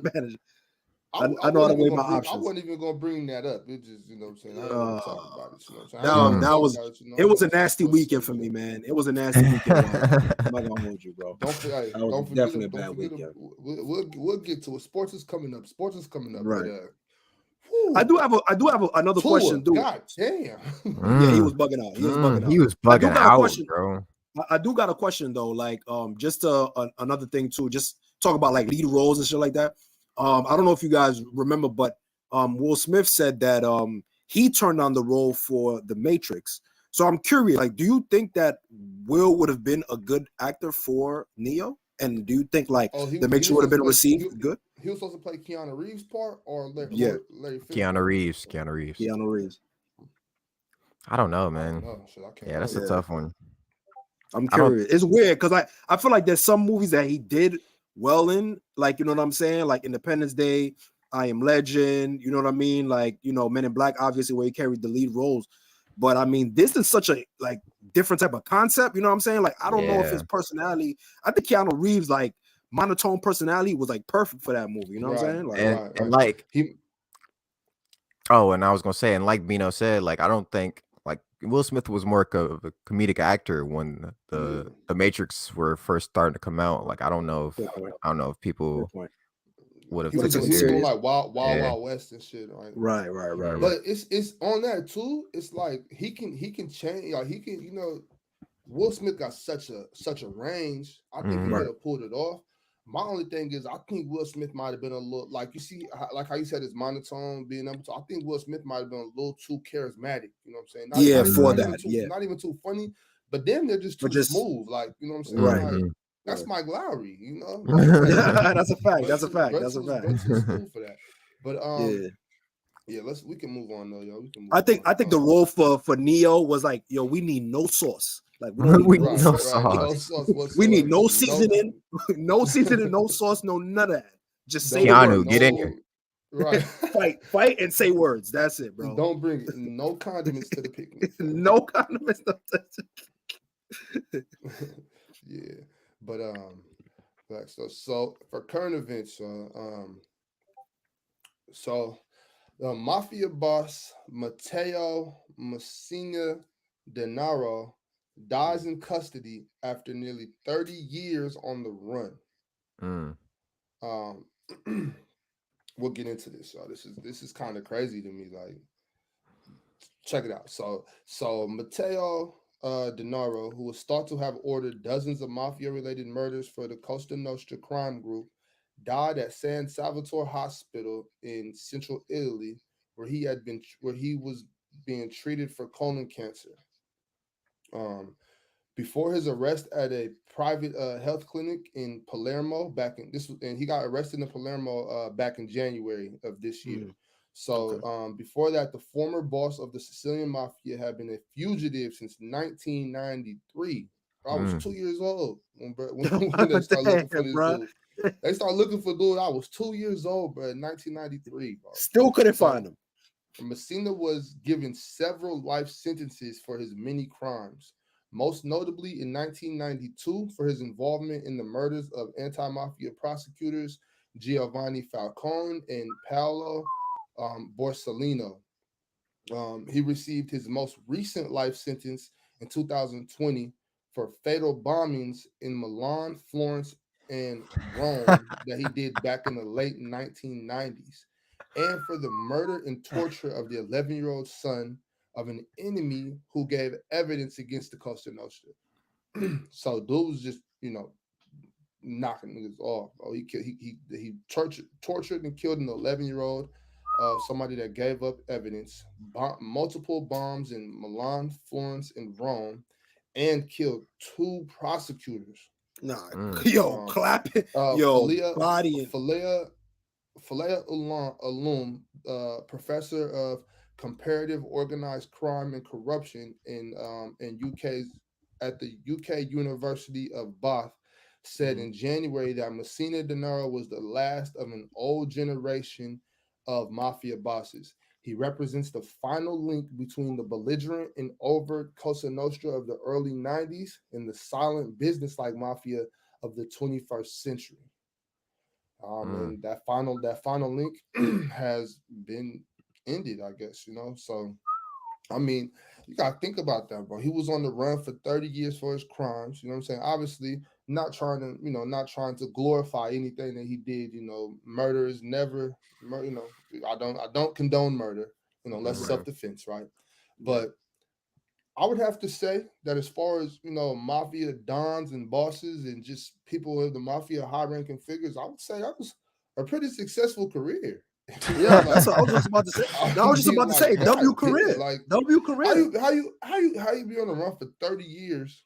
[SPEAKER 3] I
[SPEAKER 1] I know how to weigh my
[SPEAKER 3] I
[SPEAKER 1] options.
[SPEAKER 3] wasn't even gonna bring that up. It just, you know what I'm saying? I ain't want to talk about it. You know what I'm saying?
[SPEAKER 1] It was a nasty weekend for me, man. It was a nasty weekend. I'm not gonna hold you, bro.
[SPEAKER 3] Don't forget.
[SPEAKER 1] Definitely a bad weekend.
[SPEAKER 3] We'll get to it. Sports is coming up.
[SPEAKER 1] Right.
[SPEAKER 3] But,
[SPEAKER 1] I do have another question, dude.
[SPEAKER 3] God damn.
[SPEAKER 1] Yeah, he was bugging out.
[SPEAKER 2] He was bugging out, bro.
[SPEAKER 1] I do got a question though, like just another thing too, just talk about like lead roles and shit like that. I don't know if you guys remember, but Will Smith said that he turned on the role for The Matrix. So I'm curious, like, do you think that Will would have been a good actor for Neo? And do you think like The Matrix would have been received good?
[SPEAKER 3] He was supposed to play Keanu Reeves' part or Larry
[SPEAKER 2] Keanu Reeves. I don't know, man. Yeah, that's a tough one.
[SPEAKER 1] I'm curious. It's weird because I feel like there's some movies that he did well in, like, you know what I'm saying, like Independence Day, I Am Legend, you know what I mean, like, Men in Black, obviously, where he carried the lead roles. But I mean, this is such a like different type of concept. You know what I'm saying? Like, I don't know if his personality. I think Keanu Reeves like monotone personality was like perfect for that movie. You know what I'm saying? Like,
[SPEAKER 2] and like
[SPEAKER 3] he.
[SPEAKER 2] Oh, and I was gonna say, and like Bino said, like I don't think like Will Smith was more of a comedic actor when the Matrix were first starting to come out. Like I don't know if people would have
[SPEAKER 3] He was
[SPEAKER 2] taken
[SPEAKER 3] doing
[SPEAKER 2] serious.
[SPEAKER 3] like Wild West and shit, right?
[SPEAKER 1] Right.
[SPEAKER 3] But it's on that too. It's like he can change. Like he can, Will Smith got such a range. I think he could have pulled it off. My only thing is, I think Will Smith might have been a little like you see, like how you said his monotone being able to. I think Will Smith might have been a little too charismatic. You know what I'm saying? Not even too funny, but then they're just too smooth. Like you know what I'm saying? Like that's Mike Lowry. You know, like,
[SPEAKER 1] that's a fact. That's a fact.
[SPEAKER 3] Too smooth for that. But yeah, we can move on though, yo. We can move
[SPEAKER 1] I think the role for Neo was like, yo, we need no sauce. Like we don't need no sauce. We need no seasoning, no seasoning, no sauce, no none of that. Just say the words.
[SPEAKER 2] Get in here.
[SPEAKER 3] Right.
[SPEAKER 1] fight and say words. That's it, bro.
[SPEAKER 3] Don't bring no condiments to the picnic.
[SPEAKER 1] No condiments.
[SPEAKER 3] Yeah. But so for current events, so the mafia boss Matteo Messina Denaro dies in custody after nearly 30 years on the run. We'll get into this, y'all. This is kind of crazy to me. Like, check it out. So Matteo Denaro, who was thought to have ordered dozens of mafia-related murders for the Costa Nostra crime group, died at San Salvatore Hospital in central Italy, where he was being treated for colon cancer. Before his arrest at a private health clinic in Palermo and he got arrested in Palermo back in January of this year. So before that, the former boss of the Sicilian mafia had been a fugitive since 1993. I was 2 years old when they started looking for this dude. They started looking for dude. I was 2 years old, bro, in 1993. Bro.
[SPEAKER 1] Still couldn't find him.
[SPEAKER 3] Messina was given several life sentences for his many crimes, most notably in 1992 for his involvement in the murders of anti-mafia prosecutors Giovanni Falcone and Paolo Borsellino. He received his most recent life sentence in 2020 for fatal bombings in Milan, Florence, and Rome that he did back in the late 1990s, and for the murder and torture of the 11-year-old son of an enemy who gave evidence against the Costa Nostra. So dude was just, knocking niggas off. Bro. He tortured and killed an 11-year-old, somebody that gave up evidence, multiple bombs in Milan, Florence, and Rome, and killed 2 prosecutors.
[SPEAKER 1] Clapping.
[SPEAKER 3] Falea Ulum, professor of comparative organized crime and corruption at the UK University of Bath, said in January that Messina Denaro was the last of an old generation of mafia bosses. He represents the final link between the belligerent and overt Cosa Nostra of the early 90s and the silent business-like mafia of the 21st century. And that final link has been ended, I guess, So, I mean, you gotta think about that, bro. He was on the run for 30 years for his crimes. You know what I'm saying? Obviously, not trying to glorify anything that he did. Murder is never, I don't condone murder. Unless self-defense, right? But I would have to say that as far as, mafia dons and bosses and just people of the mafia high-ranking figures, I would say that was a pretty successful career.
[SPEAKER 1] Yeah, that's what I was just about to say. I was just about to say, W career. W career.
[SPEAKER 3] How you be on the run for 30 years,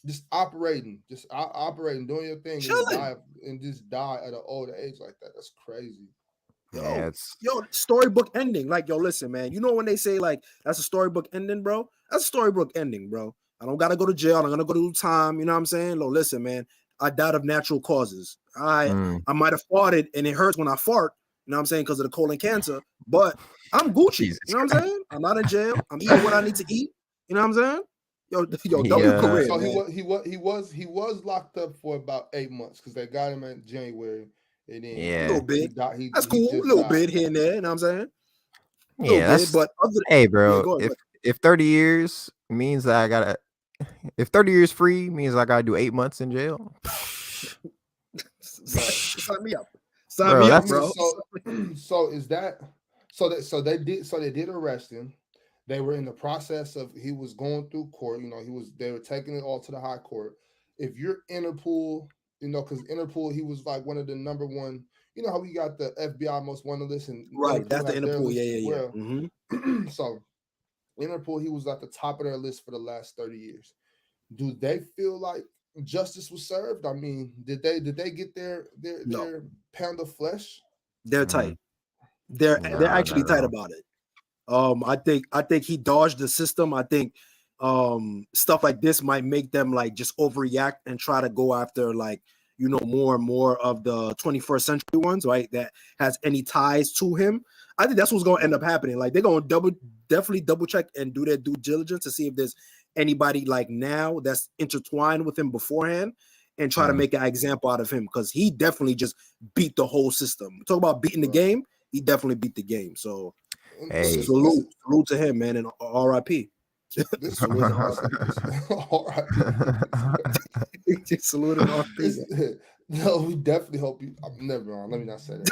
[SPEAKER 3] just operating, doing your thing, and just die at an old age like that? That's crazy.
[SPEAKER 1] Storybook ending. Like, listen, man. When they say like that's a storybook ending, bro? That's a storybook ending, bro. I don't gotta go to jail. I'm gonna go to time. You know what I'm saying? Listen, man. I died of natural causes. I might have farted and it hurts when I fart. You know what I'm saying? Because of the colon cancer. But I'm Gucci.
[SPEAKER 2] Jesus
[SPEAKER 1] You know what I'm saying? I'm not in jail. I'm eating what I need to eat. You know what I'm saying? Yo, W
[SPEAKER 2] Yeah.
[SPEAKER 1] career,
[SPEAKER 3] So
[SPEAKER 1] man.
[SPEAKER 3] he was locked up for about 8 months because they got him in January, and then
[SPEAKER 1] A
[SPEAKER 2] Yeah.
[SPEAKER 1] little bit.
[SPEAKER 3] he
[SPEAKER 1] That's cool. A
[SPEAKER 3] just
[SPEAKER 1] little
[SPEAKER 3] died.
[SPEAKER 1] bit here and there. You know what I'm saying? A
[SPEAKER 2] Yeah,
[SPEAKER 1] little bit.
[SPEAKER 2] that's
[SPEAKER 1] But other
[SPEAKER 2] hey,
[SPEAKER 1] yeah,
[SPEAKER 2] bro.
[SPEAKER 1] go ahead.
[SPEAKER 2] If 30 years means that I gotta, if 30 years free means I gotta do 8 months in jail,
[SPEAKER 1] Sign me up. Sign
[SPEAKER 2] bro,
[SPEAKER 1] me
[SPEAKER 3] I
[SPEAKER 1] up,
[SPEAKER 2] that's
[SPEAKER 3] mean,
[SPEAKER 1] bro.
[SPEAKER 3] so is that they did arrest him. They were in the process of he was going through court. You know, they were taking it all to the high court. If you're Interpol, you know, because Interpol, he was like one of the number one. You know how we got the FBI most wanted list, and
[SPEAKER 1] Right. That's
[SPEAKER 3] Interpol
[SPEAKER 1] the
[SPEAKER 3] has their
[SPEAKER 1] Interpol.
[SPEAKER 3] list as
[SPEAKER 1] Yeah.
[SPEAKER 3] well.
[SPEAKER 1] Mm-hmm.
[SPEAKER 3] So Interpol, he was at the top of their list for the last 30 years. Do they feel like justice was served? I mean, did they get their
[SPEAKER 1] No,
[SPEAKER 3] pound of flesh?
[SPEAKER 1] they're
[SPEAKER 2] mm,
[SPEAKER 1] tight. They're
[SPEAKER 2] no, not
[SPEAKER 1] actually
[SPEAKER 2] at
[SPEAKER 1] tight
[SPEAKER 2] all.
[SPEAKER 1] about it. I think he dodged the system. I think stuff like this might make them like just overreact and try to go after like more and more of the 21st century ones, right? That has any ties to him. I think that's what's going to end up happening. Like they're going to definitely double check and do their due diligence to see if there's anybody like now that's intertwined with him beforehand and try to
[SPEAKER 2] Mm.
[SPEAKER 1] make an example out of him because he definitely just beat the whole system. Talk about beating the
[SPEAKER 3] Right.
[SPEAKER 1] game. He definitely beat the game. So
[SPEAKER 2] Hey.
[SPEAKER 1] salute to him, man, and R.I.P.
[SPEAKER 3] This was RIP.
[SPEAKER 1] Salute and R.I.P.
[SPEAKER 3] No, we definitely hope you. Never mind. Let me not say that.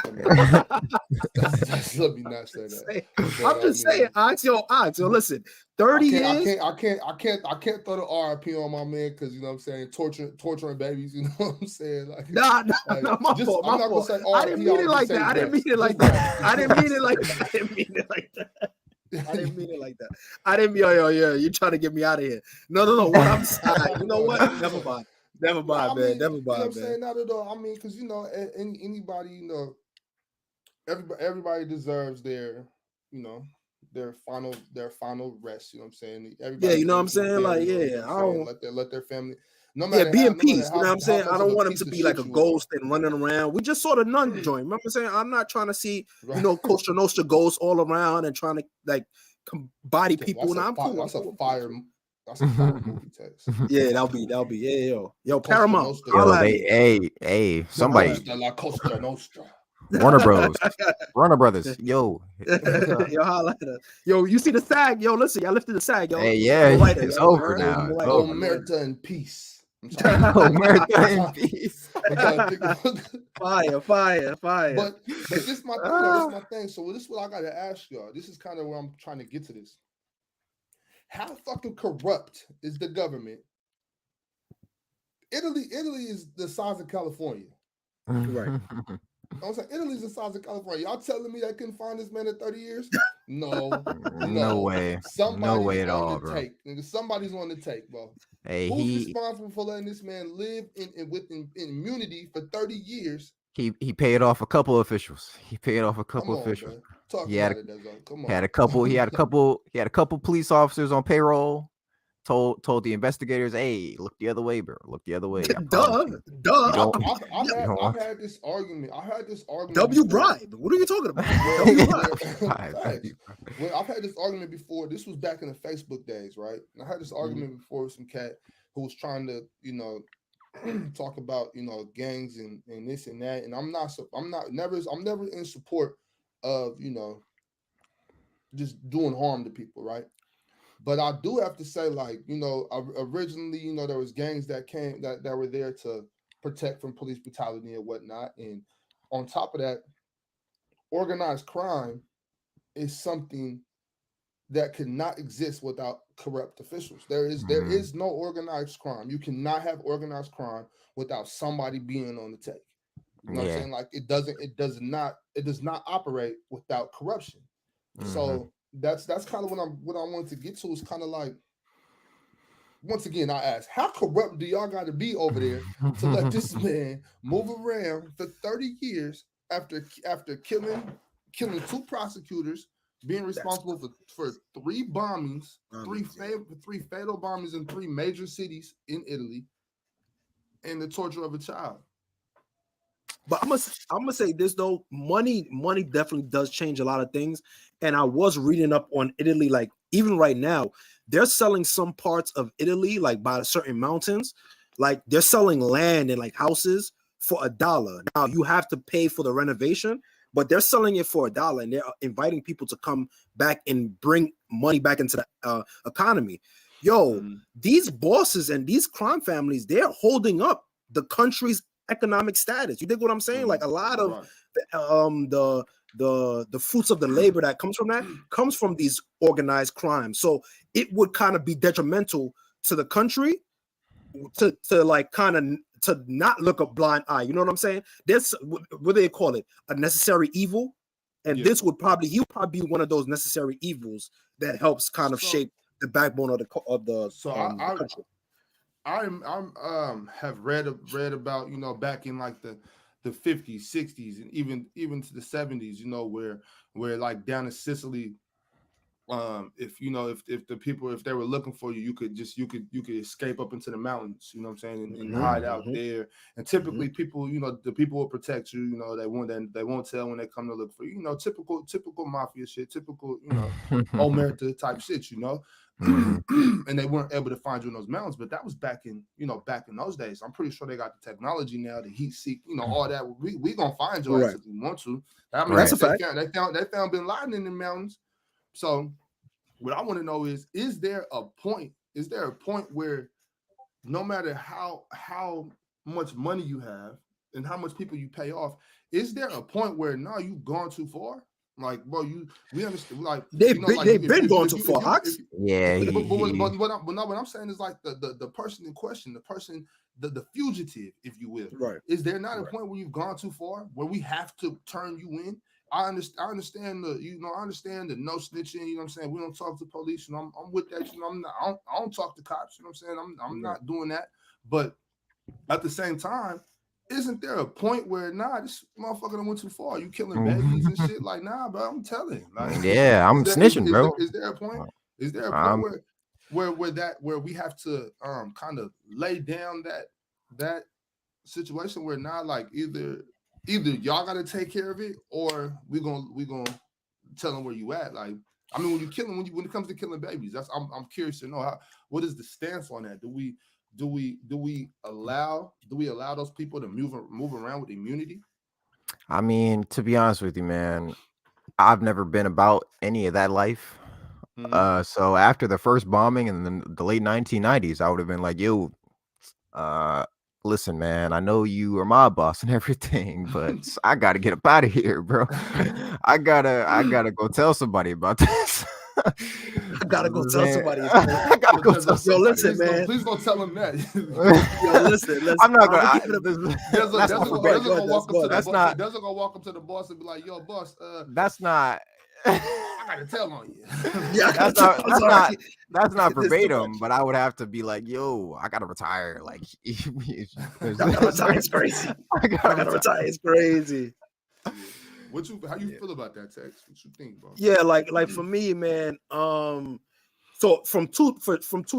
[SPEAKER 3] Let me not say that.
[SPEAKER 1] I'm just saying, Ox, yo, listen, 30 years.
[SPEAKER 3] I can't throw the RIP on my man because you know what I'm saying, torturing babies. You know what I'm saying? Like,
[SPEAKER 1] Nah,
[SPEAKER 3] like,
[SPEAKER 1] my fault.
[SPEAKER 3] I'm not gonna say RIP.
[SPEAKER 1] I didn't mean it like that. I didn't mean it like that. I didn't mean it like that. I didn't mean it like that. I didn't mean it like that. I didn't mean, yo, you're trying to get me out of here. No. What I'm saying, you know what? Never mind. Never mind, man. Never mind,
[SPEAKER 3] you know what I'm
[SPEAKER 1] man.
[SPEAKER 3] saying? Not at all. I mean, because you know, anybody, you know, everybody deserves their, you know, their final rest. You know what I'm saying? Everybody,
[SPEAKER 1] Yeah, you know what I'm saying? Like, yeah, I don't.
[SPEAKER 3] let their family. No
[SPEAKER 1] Yeah,
[SPEAKER 3] matter
[SPEAKER 1] be
[SPEAKER 3] how,
[SPEAKER 1] in peace. You know what I'm saying? I don't want him
[SPEAKER 3] piece
[SPEAKER 1] to
[SPEAKER 3] of
[SPEAKER 1] be like a
[SPEAKER 3] shit you are.
[SPEAKER 1] ghost and running around. We just saw the nun joint. Remember saying I'm not trying to see,
[SPEAKER 3] Right.
[SPEAKER 1] Costa Nostra ghosts all around and trying to like body people. Now I'm cool.
[SPEAKER 3] That's a fire movie text.
[SPEAKER 1] Yeah, that'll be yo
[SPEAKER 3] Costa
[SPEAKER 1] Paramount.
[SPEAKER 3] Nostra.
[SPEAKER 2] Yo,
[SPEAKER 1] Holla at
[SPEAKER 2] they
[SPEAKER 1] me.
[SPEAKER 2] hey, somebody,
[SPEAKER 3] La Costa Nostra.
[SPEAKER 2] Warner Brothers, yo,
[SPEAKER 1] Yo, holla at us. Yo, you see the SAG? Yo, listen, y'all lifted the SAG, yo.
[SPEAKER 2] hey, yeah, it's over now. It's over.
[SPEAKER 3] Omerta in peace.
[SPEAKER 2] Omerta in peace.
[SPEAKER 1] Fire.
[SPEAKER 3] But this is my thing. This is my thing. So this is what I gotta ask y'all. This is kind of where I'm trying to get to this. How fucking corrupt is the government? Italy is the size of California.
[SPEAKER 1] Right.
[SPEAKER 3] I'm saying Italy's the size of California. Y'all telling me they couldn't find this man in 30 years? No,
[SPEAKER 2] No way. No way at all, bro.
[SPEAKER 3] Somebody's on the take, bro.
[SPEAKER 2] Hey,
[SPEAKER 3] who's responsible for letting this man live in immunity for 30 years?
[SPEAKER 2] He paid off a couple officials. He paid off a couple officials.
[SPEAKER 3] Talk about it, Dezo. Come on.
[SPEAKER 2] He had a couple police officers on payroll. Told the investigators, "Hey, look the other way, bro. Look the other way."
[SPEAKER 1] Duh.
[SPEAKER 3] I've had this argument.
[SPEAKER 1] W bribe. What are you talking about?
[SPEAKER 3] I've had this argument before. This was back in the Facebook days, right? And I had this argument before with some cat who was trying to, talk about, gangs and this and that. And I'm never in support of, just doing harm to people, right? But I do have to say, like, originally, there was gangs that came that were there to protect from police brutality and whatnot. And on top of that, organized crime is something that could not exist without corrupt officials. There is no organized crime. You cannot have organized crime without somebody being on the take. You know what I'm saying? Like it does not operate without corruption. So that's kind of what I wanted to get to is kind of like, once again, I ask, how corrupt do y'all got to be over there to let this man move around for 30 years after killing 2 prosecutors, being responsible for 3 bombings, 3 fatal bombings in 3 major cities in Italy, and the torture of a child?
[SPEAKER 1] But I'm gonna say this though, money definitely does change a lot of things. And I was reading up on Italy, like even right now, they're selling some parts of Italy, like by certain mountains, like they're selling land and like houses for $1. Now you have to pay for the renovation, but they're selling it for $1, and they're inviting people to come back and bring money back into the economy. Yo, these bosses and these crime families, they're holding up the country's economic status. You dig what I'm saying? Like a lot of the fruits of the labor that comes from that comes from these organized crimes. So it would kind of be detrimental to the country to like kind of to not look a blind eye. You know what I'm saying? This what do they call it? A necessary evil. And this would probably he'll probably be one of those necessary evils that helps kind of shape the backbone of the country.
[SPEAKER 3] I'm have read about, you know, back in like the 50s, 60s, and even to the 70s, you know, where like down in Sicily, if you know if the people, if they were looking for you, you could escape up into the mountains, you know what I'm saying, and hide out there. And typically people, you know, the people will protect you, you know, they won't tell when they come to look for you, you know, typical mafia shit, typical, you know, omerta type shit, you know. And they weren't able to find you in those mountains, but that was back in those days. I'm pretty sure they got the technology now, the heat seek, you know, all that. We gonna find your ass if we want to. I mean, that's a fact. They found Bin Laden in the mountains. So what I want to know is there a point where no matter how much money you have and how much people you pay off, is there a point where no, you've gone too far? Like, bro, we understand. Like, they've
[SPEAKER 1] been going too far.
[SPEAKER 3] But what I'm saying is like the person in question, the fugitive, if you will.
[SPEAKER 1] Right.
[SPEAKER 3] Is there not a point where you've gone too far, where we have to turn you in? I understand the no snitching. You know what I'm saying? We don't talk to police, and I'm with that. You know, I don't talk to cops. You know what I'm saying? I'm not doing that. But at the same time, isn't there a point where this motherfucker done went too far? You killing babies and shit? Like, nah, bro, I'm telling. Like,
[SPEAKER 2] yeah, I'm snitching, bro.
[SPEAKER 3] Is there a point? Is there a point where we have to kind of lay down that situation where like either y'all got to take care of it, or we gonna tell them where you at? Like, I mean, when it comes to killing babies, I'm curious to know what is the stance on that? Do we allow those people to move around with immunity?
[SPEAKER 2] I mean, to be honest with you, man, I've never been about any of that life. So after the first bombing in the late 1990s, I would have been like, yo, listen, man, I know you are my boss and everything, but I gotta get up out of here, bro. I gotta go tell somebody about this.
[SPEAKER 1] I gotta go tell somebody.
[SPEAKER 2] I gotta go tell somebody.
[SPEAKER 1] Yo, listen, man.
[SPEAKER 3] Please don't tell him that.
[SPEAKER 1] Yo, listen.
[SPEAKER 2] I'm not gonna.
[SPEAKER 3] Doesn't go walk up to the boss and be like, "Yo, boss,
[SPEAKER 2] that's not."
[SPEAKER 3] I gotta tell on you.
[SPEAKER 1] Yeah,
[SPEAKER 2] that's not verbatim, but I would have to be like, "Yo, I gotta retire." Like,
[SPEAKER 1] I gotta retire. It's crazy. I gotta retire. It's crazy.
[SPEAKER 3] How you feel about that, Tex? What you think, bro?
[SPEAKER 1] Yeah, like for me, man. So from two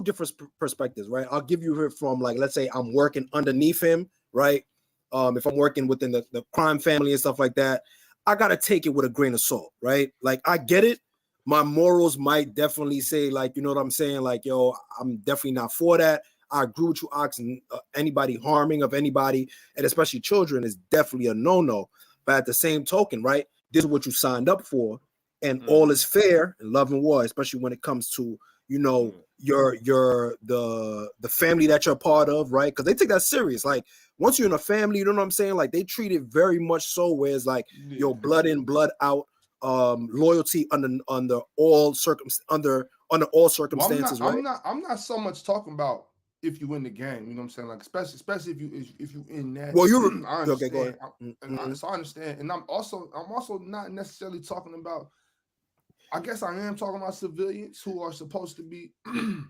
[SPEAKER 1] different perspectives, right? I'll give you here from, like, let's say I'm working underneath him, right? If I'm working within the crime family and stuff like that, I gotta take it with a grain of salt, right? Like, I get it. My morals might definitely say, like, you know what I'm saying? Like, yo, I'm definitely not for that. I agree with you, Ox, and anybody harming of anybody, and especially children, is definitely a no-no. But at the same token, right, this is what you signed up for, and all is fair in love and war, especially when it comes to, you know, the family that you're a part of, right? Because they take that serious. Like, once you're in a family, you know what I'm saying? Like, they treat it very much so, where it's like, your blood in, blood out, loyalty under all circumstances.
[SPEAKER 3] Well, I'm not so much talking about if you win the game, you know what I'm saying? Like, especially if you in that.
[SPEAKER 1] Well,
[SPEAKER 3] I understand.
[SPEAKER 1] Okay, go ahead.
[SPEAKER 3] So I understand, and I'm also not necessarily talking about. I guess I am talking about civilians who are supposed to be, you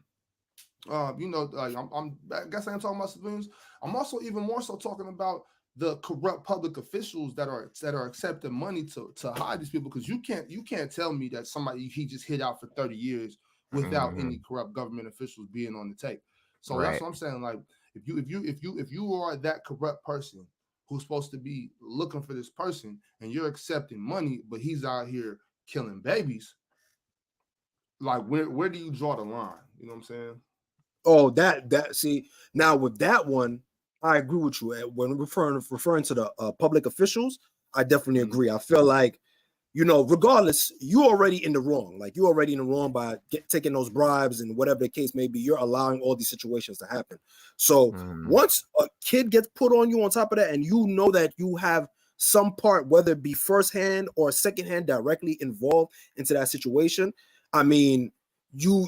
[SPEAKER 3] know, like I guess I am talking about civilians. I'm also even more so talking about the corrupt public officials that are accepting money to hide these people, because you can't tell me that somebody he just hid out for 30 years without any corrupt government officials being on the tape. So that's what I'm saying. Like, if you are that corrupt person, who's supposed to be looking for this person, and you're accepting money, but he's out here killing babies. Like, where do you draw the line? You know what I'm saying?
[SPEAKER 1] Oh, that see, now with that one, I agree with you. When referring to the public officials, I definitely agree. I feel like, regardless, you already in the wrong. Like, you already in the wrong by taking those bribes and whatever the case may be. You're allowing all these situations to happen. So once a kid gets put on you on top of that, and you know that you have some part, whether it be firsthand or secondhand, directly involved into that situation, I mean, you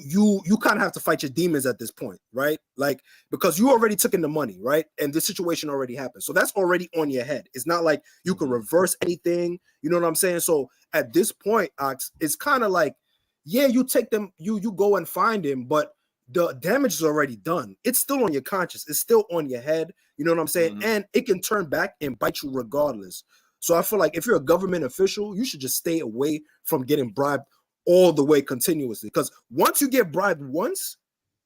[SPEAKER 1] kind of have to fight your demons at this point, right? Like, because you already took in the money, right? And this situation already happened. So that's already on your head. It's not like you can reverse anything. You know what I'm saying? So at this point, Ox, it's kind of like, yeah, you take them, you go and find him, but the damage is already done. It's still on your conscience. It's still on your head. You know what I'm saying? And it can turn back and bite you regardless. So I feel like if you're a government official, you should just stay away from getting bribed all the way continuously. Because once you get bribed once,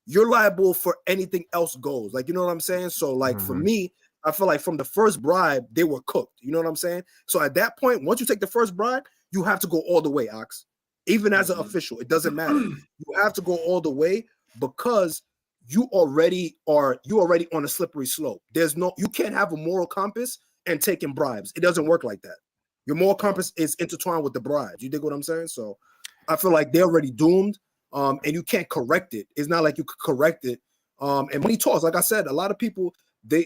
[SPEAKER 1] you're liable for anything else goes. Like, you know what I'm saying? So like for me, I feel like from the first bribe, they were cooked. You know what I'm saying? So at that point, once you take the first bribe, you have to go all the way, Ox. Even as an official, it doesn't matter. You have to go all the way because you already on a slippery slope. You can't have a moral compass and taking bribes. It doesn't work like that. Your moral compass is intertwined with the bribes. You dig what I'm saying? So I feel like they're already doomed, and you can't correct it. It's not like you could correct it. And money talks. Like I said, a lot of people they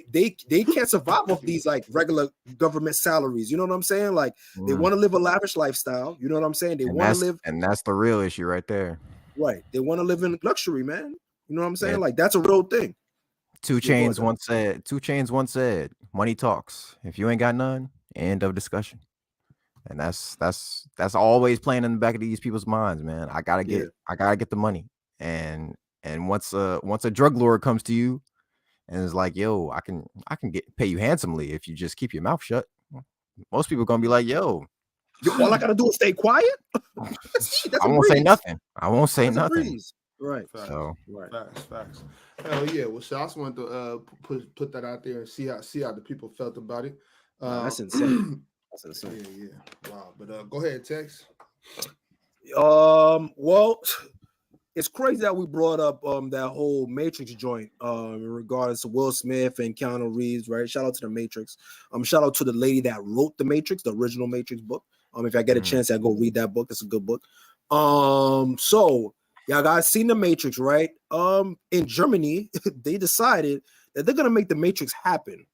[SPEAKER 1] can't survive off these like regular government salaries. You know what I'm saying? Like they want to live a lavish lifestyle. You know what I'm saying? They want to live,
[SPEAKER 2] and that's the real issue right there.
[SPEAKER 1] Right. They want to live in luxury, man. You know what I'm saying? Like that's a real thing.
[SPEAKER 2] 2 Chainz once said, "Money talks. If you ain't got none, end of discussion." And that's always playing in the back of these people's minds, man. I gotta get the money. And once a drug lord comes to you and is like, yo, I can pay you handsomely if you just keep your mouth shut. Most people are gonna be like, yo,
[SPEAKER 1] all I gotta do is stay quiet.
[SPEAKER 2] I won't say nothing. I won't say nothing.
[SPEAKER 1] Right.
[SPEAKER 3] Facts.
[SPEAKER 2] So
[SPEAKER 3] Facts. Hell yeah. Well, so I just wanted to put that out there and see how the people felt about it.
[SPEAKER 1] That's insane. That's insane.
[SPEAKER 3] Yeah. Wow. But go ahead, Tex.
[SPEAKER 1] Well, it's crazy that we brought up that whole Matrix joint in regards to Will Smith and Keanu Reeves, right? Shout out to the Matrix. Shout out to the lady that wrote the Matrix, the original Matrix book. If I get a chance, I go read that book. It's a good book. So y'all guys seen the Matrix, right? In Germany, they decided that they're gonna make the Matrix happen.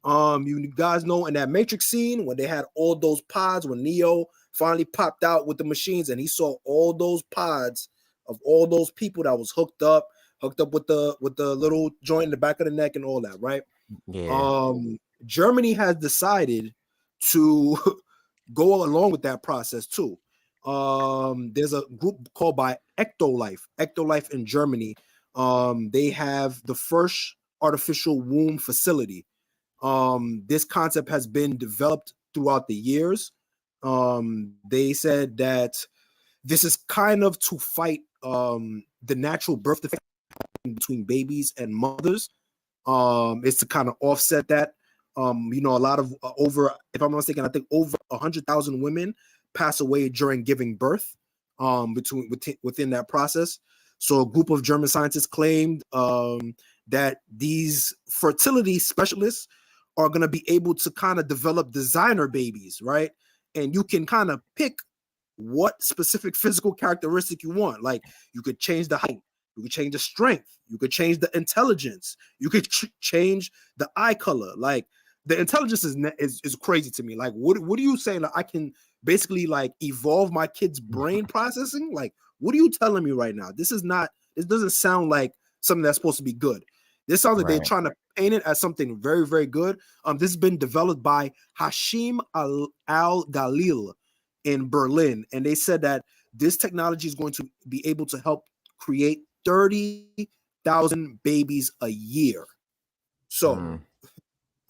[SPEAKER 1] You guys know in that Matrix scene when they had all those pods, when Neo finally popped out with the machines and he saw all those pods of all those people that was hooked up with the little joint in the back of the neck and all that, right?
[SPEAKER 2] yeah.
[SPEAKER 1] Germany has decided to go along with that process too. There's a group called by Ectolife in Germany. They have the first artificial womb facility. This concept has been developed throughout the years. They said that this is kind of to fight the natural birth defect between babies and mothers. It's to kind of offset that. A lot of if I'm not mistaken, I think over 100,000 women pass away during giving birth within that process. So a group of German scientists claimed that these fertility specialists are going to be able to kind of develop designer babies, right? And you can kind of pick what specific physical characteristic you want. Like you could change the height, you could change the strength, you could change the intelligence, you could change the eye color. Like the intelligence is crazy to me. Like what are you saying? Like, I can basically like evolve my kid's brain processing? Like what are you telling me right now? This doesn't sound like something that's supposed to be good. This sounds like they're trying to paint it as something very, very good. This has been developed by Hashim Al-Galil in Berlin. And they said that this technology is going to be able to help create 30,000 babies a year. So,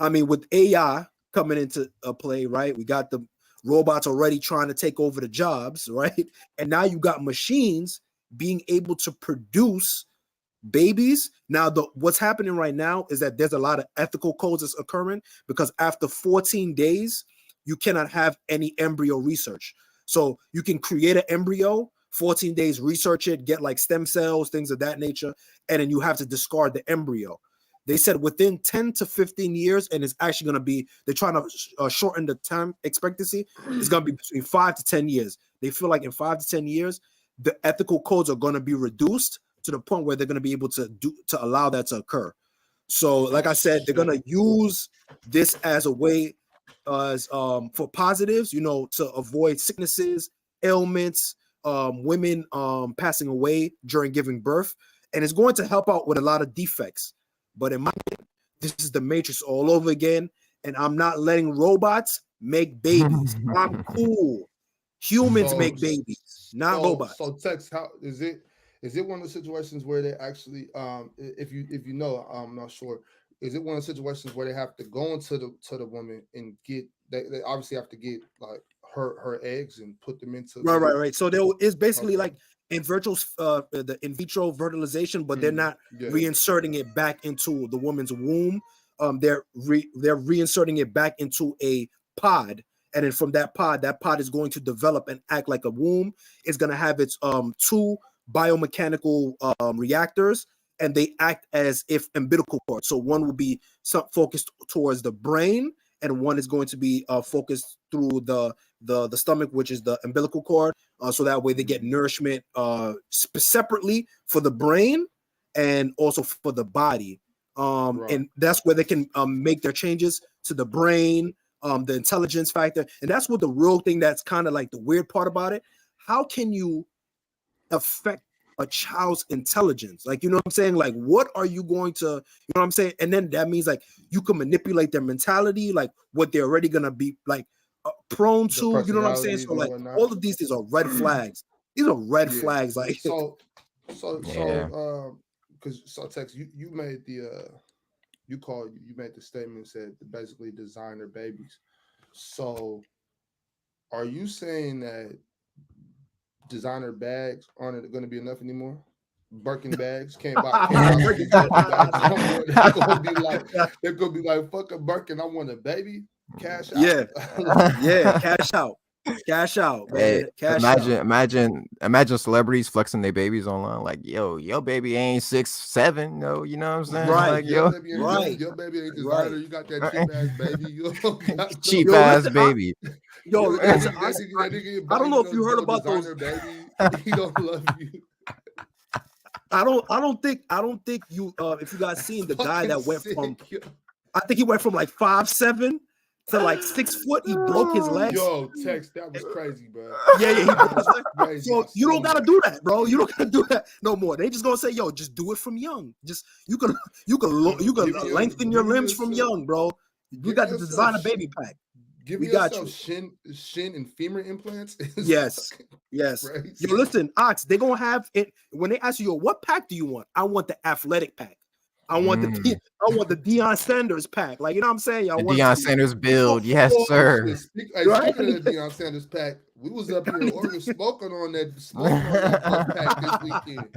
[SPEAKER 1] with AI coming into play, right? We got the robots already trying to take over the jobs, right? And now you got machines being able to produce babies. Now, what's happening right now is that there's a lot of ethical codes that's occurring because after 14 days, you cannot have any embryo research. So you can create an embryo, 14 days, research it, get like stem cells, things of that nature, and then you have to discard the embryo. They said within 10 to 15 years, and it's actually going to be, they're trying to shorten the time expectancy. It's going to be between 5 to 10 years. They feel like in 5 to 10 years, the ethical codes are going to be reduced to the point where they're going to be able to allow that to occur. So, like I said, they're going to use this as a way for positives, to avoid sicknesses, ailments, women passing away during giving birth, and it's going to help out with a lot of defects. But in my opinion, this is the Matrix all over again, and I'm not letting robots make babies. I'm cool. Humans make babies, not robots.
[SPEAKER 3] So, Tex, how is it? Is it one of the situations where they actually, if you know, I'm not sure. Is it one of the situations where they have to go into the woman and get? They obviously have to get like her eggs and put them into.
[SPEAKER 1] Right. So there is basically like the in vitro fertilization, but they're not reinserting it back into the woman's womb. They're reinserting it back into a pod. And then from that pod is going to develop and act like a womb. It's going to have its two biomechanical reactors, and they act as if umbilical cords. So one will be focused towards the brain, and one is going to be focused through the stomach, which is the umbilical cord. So that way they get nourishment separately for the brain and also for the body. And that's where they can make their changes to the brain, the intelligence factor. And that's what the real thing that's kind of like the weird part about it. How can you affect a child's intelligence? Like, you know what I'm saying? Like, what are you going to, you know what I'm saying? And then that means like you can manipulate their mentality, like what they're already going to be like prone to, you know what I'm saying? So like all of these are red flags. These are red flags. Like,
[SPEAKER 3] because Tex, you made the you made the statement, said basically designer babies. So are you saying that designer bags aren't going to be enough anymore? Birkin bags can't buy Birkin bags. They're gonna be like fucking Birkin. I want a baby. Cash out.
[SPEAKER 1] Cash out, man.
[SPEAKER 2] Hey,
[SPEAKER 1] Cash out.
[SPEAKER 2] Imagine celebrities flexing their babies online. Like, yo, your baby ain't 6'7". No, you know what I'm saying?
[SPEAKER 1] Right.
[SPEAKER 2] Like,
[SPEAKER 3] your baby ain't designer. You got that cheap ass baby.
[SPEAKER 2] Cheap ass baby.
[SPEAKER 1] I don't know if you heard about those.
[SPEAKER 3] Baby, he don't love you.
[SPEAKER 1] I don't think you if you guys seen the guy that went from, I think he went from like 5'7" to like 6 foot. He broke his legs.
[SPEAKER 3] Yo, Tex, that was crazy, bro.
[SPEAKER 1] Yeah, he broke his legs. So you don't gotta do that, bro. You don't gotta do that no more. They just gonna say, yo, just do it from young. Just you can lengthen your limbs from young, bro. We got the designer baby pack.
[SPEAKER 3] Give me yourself shin and femur implants.
[SPEAKER 1] Yes.
[SPEAKER 3] Crazy.
[SPEAKER 1] Yo, listen, Ox, they're gonna have it when they ask you, yo, what pack do you want? I want the athletic pack. I want the Deion Sanders pack. Like, you know what I'm saying?
[SPEAKER 2] The Deion Sanders build, yes, sir.
[SPEAKER 3] Speaking of the Deion Sanders pack, we was up here in Oregon smoking on that pack this weekend.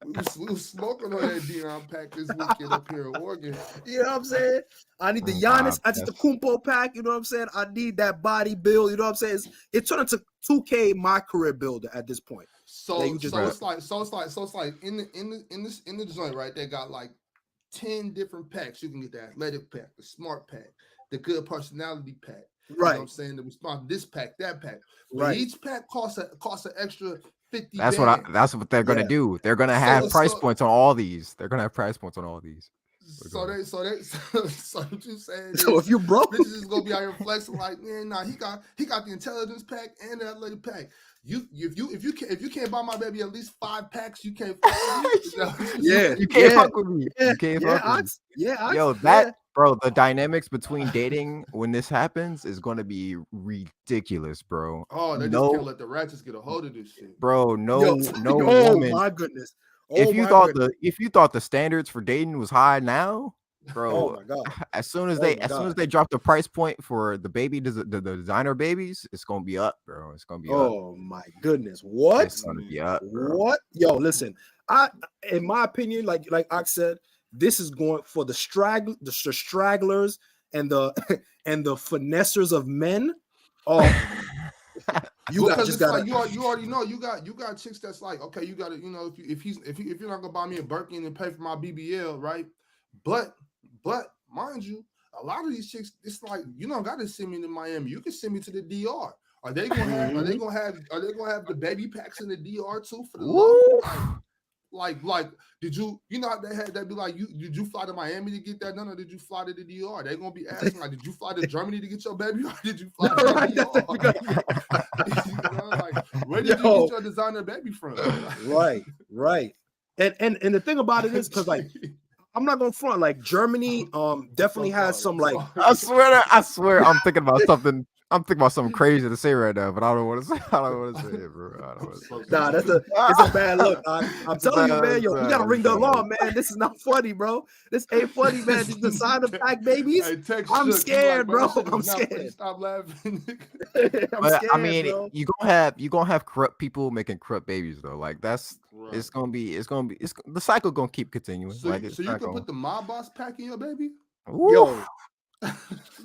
[SPEAKER 3] We was smoking on that Deion pack this weekend up here in Oregon.
[SPEAKER 1] You know what I'm saying? I need the Giannis, I need the Kumpo pack. You know what I'm saying? I need that body build. You know what I'm saying? It turned into 2K my career builder at this point.
[SPEAKER 3] So it's like in the joint, right? They got like 10 different packs. You can get the athletic pack, the smart pack, the good personality pack.
[SPEAKER 1] Right.
[SPEAKER 3] You know what I'm saying? The response, this pack, that pack. But
[SPEAKER 1] right.
[SPEAKER 3] Each pack costs an extra 50.
[SPEAKER 2] That's what they're gonna do. They're gonna have price points on all these. They're gonna have price points on all these.
[SPEAKER 3] So what you saying?
[SPEAKER 1] So if you broke,
[SPEAKER 3] bitches is gonna be out here flexing like, man, nah, he got the intelligence pack and the athletic pack. If you can't buy my baby at least 5 packs, you can't fuck with me.
[SPEAKER 2] You can't fuck with me.
[SPEAKER 1] Yeah,
[SPEAKER 2] you can't fuck with me.
[SPEAKER 1] Yeah,
[SPEAKER 2] yo, bro, the dynamics between dating when this happens is gonna be ridiculous, bro.
[SPEAKER 3] Oh, they just can't let the ratchets get a hold of this shit.
[SPEAKER 2] Bro, no
[SPEAKER 1] oh
[SPEAKER 2] woman.
[SPEAKER 1] My goodness.
[SPEAKER 2] If you thought the standards for dating was high now, bro.
[SPEAKER 1] Oh my god.
[SPEAKER 2] As soon as
[SPEAKER 1] Oh
[SPEAKER 2] they
[SPEAKER 1] my
[SPEAKER 2] as soon
[SPEAKER 1] God.
[SPEAKER 2] as they drop the price point for the designer babies, it's gonna be up, bro. It's gonna be up.
[SPEAKER 1] Oh my goodness. What?
[SPEAKER 2] It's gonna be up, bro.
[SPEAKER 1] What? Yo, listen. In my opinion, like I said, this is going for the stragglers and the and the finessers of men. Oh,
[SPEAKER 3] Because it's
[SPEAKER 1] gotta.
[SPEAKER 3] like you already know you got chicks that's like, okay, you gotta, you know, if you're not gonna buy me a Birkin and pay for my BBL, right? But mind you, a lot of these chicks, it's like you don't gotta send me to Miami. You can send me to the DR. Are they gonna have the baby packs in the DR too for the low? Like, did you know how they'd be like, did you fly to Miami to get that done, or did you fly to the DR? They're gonna be asking like, did you fly to Germany to get your baby, or did you fly to the DR? You know, like, where did you get your designer baby from?
[SPEAKER 1] Right. And the thing about it is because like I'm not gonna front, like Germany definitely has some like
[SPEAKER 2] I swear I'm thinking about something. I'm thinking about something crazy to say right now, but I don't want to say. I don't want to say it, bro. I don't want to say it.
[SPEAKER 1] Nah, it's a bad look. I'm telling you, man. Yo, you gotta ring the alarm, man. This is not funny, bro. This ain't funny, man. These designer pack babies. I'm scared, bro. I'm scared.
[SPEAKER 3] Stop laughing.
[SPEAKER 1] I'm scared,
[SPEAKER 2] I mean,
[SPEAKER 1] bro.
[SPEAKER 2] you gonna have corrupt people making corrupt babies though. Like that's it's gonna be the cycle gonna keep continuing.
[SPEAKER 3] So,
[SPEAKER 2] like
[SPEAKER 3] you can put the Mob Boss pack in your baby.
[SPEAKER 1] Yo,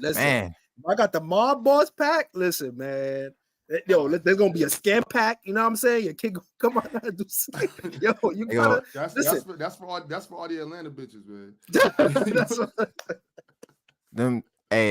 [SPEAKER 1] listen.
[SPEAKER 2] Man.
[SPEAKER 1] I got the Mob Boss pack. Listen, man. Yo, there's gonna be a scam pack. You know what I'm saying? Your kid come on and do. Yo, you gotta listen.
[SPEAKER 3] That's for all the Atlanta bitches, man.
[SPEAKER 2] Them,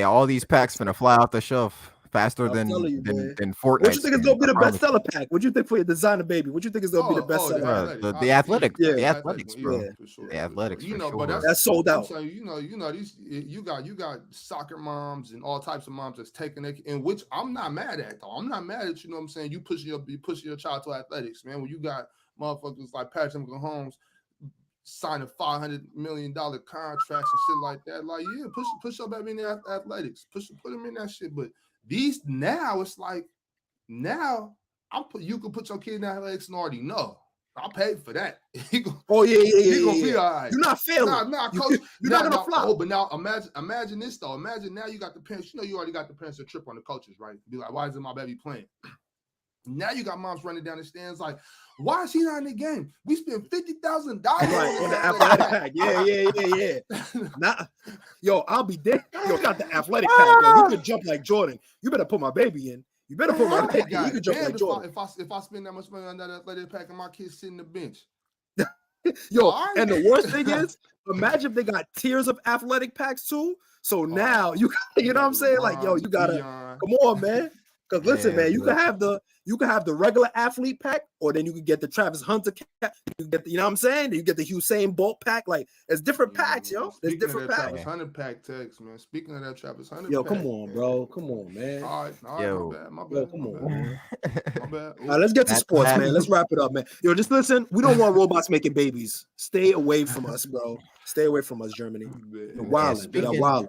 [SPEAKER 2] all these packs finna fly off the shelf faster than Fortnite.
[SPEAKER 1] What you think is gonna be the bestseller pack? What you think for your designer baby? What you think is gonna be the bestseller?
[SPEAKER 2] The athletics, the athletics, bro.
[SPEAKER 3] Yeah, for sure,
[SPEAKER 2] the athletics,
[SPEAKER 3] you know,
[SPEAKER 2] sure.
[SPEAKER 3] but
[SPEAKER 1] that's sold out.
[SPEAKER 3] So you know these you got soccer moms and all types of moms that's taking it, in which I'm not mad at though. I'm not mad at, you know what I'm saying, you pushing your child to athletics, man. When you got motherfuckers like Patrick Mahomes signing $500 million contracts and shit like that, like yeah, push your baby in the athletics, put them in that shit, but. These now it's like you can put your kid in athletics and already know. I paid for that.
[SPEAKER 1] Yeah.
[SPEAKER 3] He gonna be all right.
[SPEAKER 1] You're not failing.
[SPEAKER 3] Nah, coach.
[SPEAKER 1] You're not gonna flop.
[SPEAKER 3] Oh, but now imagine this though. Imagine now you got the parents. You know you already got the parents to trip on the coaches, right? Be like, why isn't my baby playing? Now you got moms running down the stands like, why is he not in the game? We spent $50,000 on
[SPEAKER 1] the athletic pack. Yeah. Nah, yo, I'll be there. Yo, got the athletic pack. Yo. You can jump like Jordan. You better put my baby in. You better put my baby in. You can jump like Jordan.
[SPEAKER 3] If I spend that much money on that athletic pack and my kids sitting the bench.
[SPEAKER 1] Yo, and the worst thing is, imagine if they got tiers of athletic packs too. So now you know what I'm saying? Like, yo, you gotta come on, man. Because listen, man, you can have the regular athlete pack, or then you can get the Travis Hunter pack. You get you know what I'm saying? Then you get the Usain Bolt pack. Like, there's different packs, yo. There's different packs.
[SPEAKER 3] Travis Hunter pack text, man. Speaking of that Travis Hunter
[SPEAKER 1] pack. Yo,
[SPEAKER 3] come
[SPEAKER 1] on, bro. Come on, man.
[SPEAKER 3] All right, my bad.
[SPEAKER 1] Yo, come on, man.
[SPEAKER 3] My bad.
[SPEAKER 1] All right, let's get to sports, man. Let's wrap it up, man. Yo, just listen. We don't want robots making babies. Stay away from us, bro. Stay away from us, Germany. Wildin'.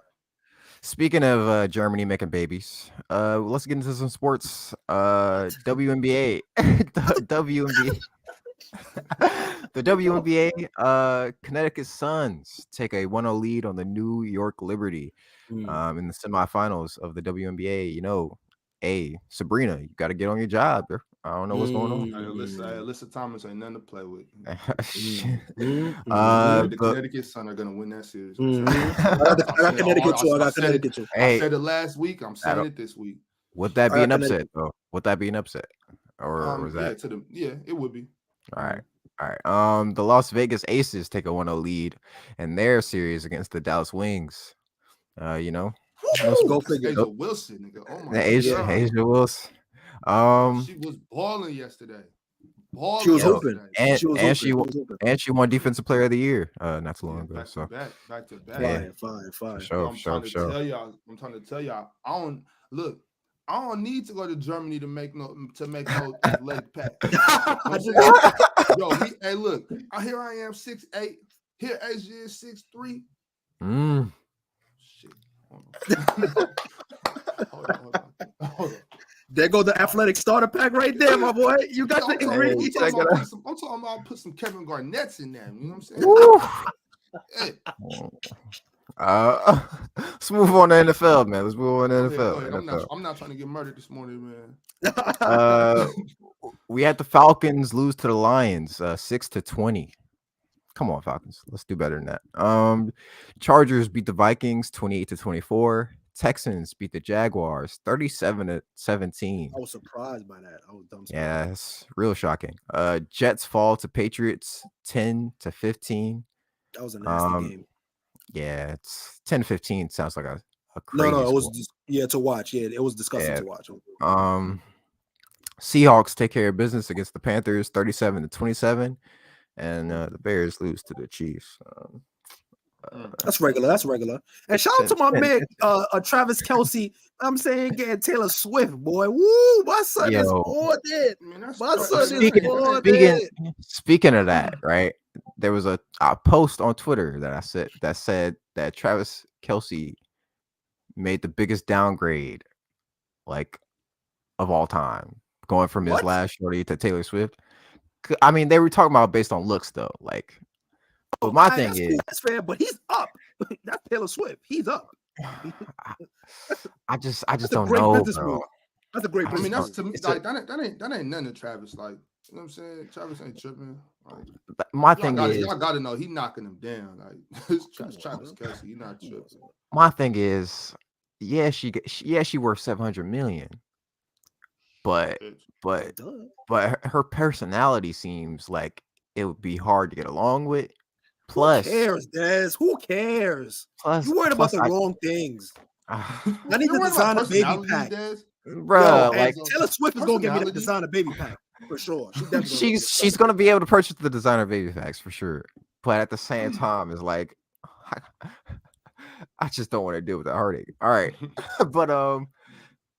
[SPEAKER 2] Speaking of Germany making babies, let's get into some sports. WNBA, the WNBA. Connecticut Suns take a 1-0 lead on the New York Liberty in the semifinals of the WNBA. You know, Sabrina, you got to get on your job. I don't know what's going on.
[SPEAKER 3] Alyssa Thomas ain't nothing to play with.
[SPEAKER 2] The
[SPEAKER 3] Connecticut Sun are gonna win that series.
[SPEAKER 1] I got Connecticut too.
[SPEAKER 3] I said it last week. I'm saying it this week.
[SPEAKER 2] Would that be an upset though? Would that be an upset, or was that?
[SPEAKER 3] It would be.
[SPEAKER 2] All right. The Las Vegas Aces take a 1-0 lead in their series against the Dallas Wings. You know,
[SPEAKER 1] go figure.
[SPEAKER 3] Asia Wilson, nigga. Oh my
[SPEAKER 2] God. Asia Wilson.
[SPEAKER 3] She was balling yesterday.
[SPEAKER 1] She was open,
[SPEAKER 2] and she won Defensive Player of the Year not too long ago.
[SPEAKER 3] Back to back.
[SPEAKER 1] Yeah, fine.
[SPEAKER 2] I'm trying
[SPEAKER 3] to tell y'all. I don't need to go to Germany to make no athletic pack. Yo, hey, look. Here I am, 6'8". Here Asia is 6'3". Shit. Hold on.
[SPEAKER 1] There go the athletic starter pack right there, my boy. You got the ingredients.
[SPEAKER 3] I'm talking about put some Kevin Garnett's in there. You know what I'm saying?
[SPEAKER 2] Let's move on to NFL, man. Let's move on to
[SPEAKER 3] Go
[SPEAKER 2] NFL.
[SPEAKER 3] ahead.
[SPEAKER 2] NFL.
[SPEAKER 3] I'm not trying to get murdered this morning, man.
[SPEAKER 2] We had the Falcons lose to the Lions, 6-20. Come on, Falcons. Let's do better than that. Chargers beat the Vikings 28-24. Texans beat the Jaguars 37-17.
[SPEAKER 1] I was surprised by that. I was dumb.
[SPEAKER 2] Yeah, it's real shocking. Jets fall to Patriots 10-15.
[SPEAKER 1] That was a nasty game.
[SPEAKER 2] Yeah, it's 10-15. Sounds like a crazy
[SPEAKER 1] No, it was
[SPEAKER 2] score.
[SPEAKER 1] just, to watch. Yeah, it was disgusting to watch.
[SPEAKER 2] Seahawks take care of business against the Panthers 37-27, and the Bears lose to the Chiefs.
[SPEAKER 1] That's regular. And shout out to my man, Travis Kelce. I'm saying getting Taylor Swift, boy. Woo, my son is on it. My son is on it.
[SPEAKER 2] Speaking of that, right? There was a post on Twitter that said that Travis Kelce made the biggest downgrade, like, of all time, going from his last shorty to Taylor Swift. I mean, they were talking about based on looks, though. Like, but my thing is,
[SPEAKER 1] that's fair, but he's up. That's Taylor Swift. He's up.
[SPEAKER 2] I just don't know, bro.
[SPEAKER 1] That's a great.
[SPEAKER 3] I mean, that's to me like that ain't nothing to Travis. Like, you know what I'm saying? Travis ain't tripping. Like,
[SPEAKER 2] my thing is,
[SPEAKER 3] y'all gotta know he knocking him down. Like, Travis Kelce, he not tripping.
[SPEAKER 2] My thing is, she worth 700 million, but her personality seems like it would be hard to get along with. Plus,
[SPEAKER 1] who cares, Des? Who cares? You worried about the wrong things. I need to design a baby pack,
[SPEAKER 2] bro. Like,
[SPEAKER 1] Taylor Swift is gonna give me the designer baby pack for sure.
[SPEAKER 2] She's gonna be able to purchase the designer baby packs for sure. But at the same time, it's like I just don't want to deal with the heartache. All right, but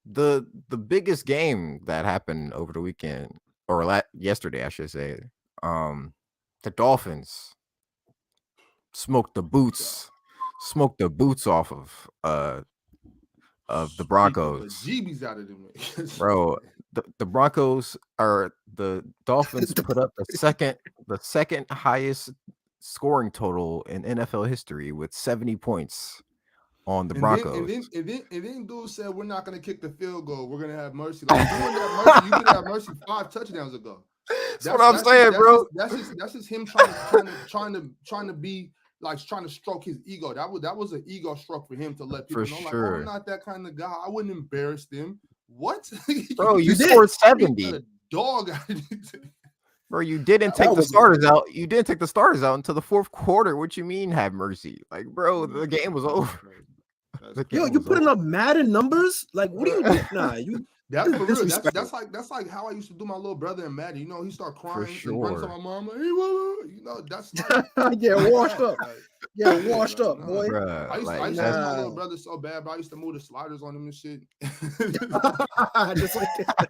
[SPEAKER 2] the biggest game that happened over the weekend, or yesterday, I should say, the Dolphins smoked the boots off of the Broncos.
[SPEAKER 3] GBs out of them,
[SPEAKER 2] bro. The Broncos the Dolphins put up the second highest scoring total in NFL history with 70 points on the Broncos.
[SPEAKER 3] And then dude said, we're not going to kick the field goal. We're going to have mercy. Like, you could have mercy 5 touchdowns ago.
[SPEAKER 2] That's what I'm saying, bro.
[SPEAKER 3] That's just him trying to be like trying to stroke his ego. That was an ego stroke for him to let people know. Like, I'm not that kind of guy. I wouldn't embarrass them. What?
[SPEAKER 2] Bro, you scored 70.
[SPEAKER 3] Dog.
[SPEAKER 2] Bro, you didn't take the starters out. You didn't take the starters out until the fourth quarter. What you mean, have mercy? Like, bro, the game was over.
[SPEAKER 1] Yo, you putting up Madden numbers? Like, what are you doing? Nah, you.
[SPEAKER 3] That's for real. That's like how I used to do my little brother in Madden. You know, he start crying and runs to my mom. Like, hey, you know, that's like,
[SPEAKER 1] washed up. Washed up, boy.
[SPEAKER 3] Bruh, I used to my little brother so bad, but I used to move the sliders on him and shit.
[SPEAKER 1] Just like that.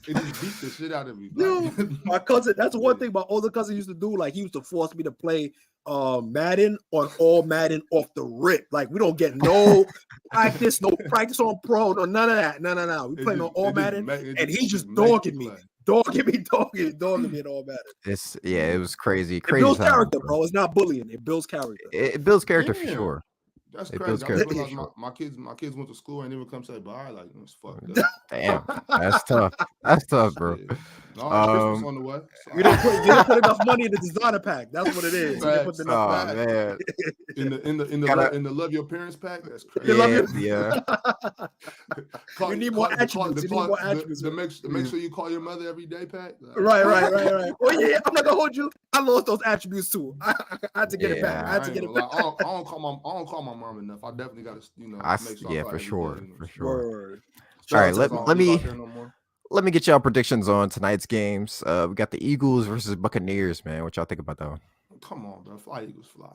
[SPEAKER 3] It just beat the shit out of me.
[SPEAKER 1] Yo, my cousin, that's one thing my older cousin used to do. Like, he used to force me to play Madden on Madden off the rip. Like, we don't get no practice on pro, no none of that. No. We playing on all Madden, and he's just dogging me in all Madden.
[SPEAKER 2] It was crazy.
[SPEAKER 1] It builds character, bro. It's not bullying. It builds character.
[SPEAKER 2] It builds character for sure.
[SPEAKER 3] That's crazy. I realized my kids went to school and they would come say bye. Like, it's fucked up.
[SPEAKER 2] Damn, that's tough. That's tough, bro.
[SPEAKER 3] No, Christmas on the way.
[SPEAKER 1] You don't put enough money in the designer pack. That's what it is.
[SPEAKER 2] Man.
[SPEAKER 3] In the love your parents pack. That's crazy.
[SPEAKER 1] Yeah. You need more attributes.
[SPEAKER 3] To make sure you call your mother every day pack.
[SPEAKER 1] Right. Oh yeah, I'm not gonna hold you. I lost those attributes too. I had to get it back. I
[SPEAKER 3] don't call my mom enough. I definitely got to, make sure.
[SPEAKER 2] Yeah, for sure.
[SPEAKER 3] All
[SPEAKER 2] right, let me get y'all predictions on tonight's games. We got the Eagles versus Buccaneers, man. What y'all think about that one?
[SPEAKER 3] Come on, bro. Fly Eagles fly.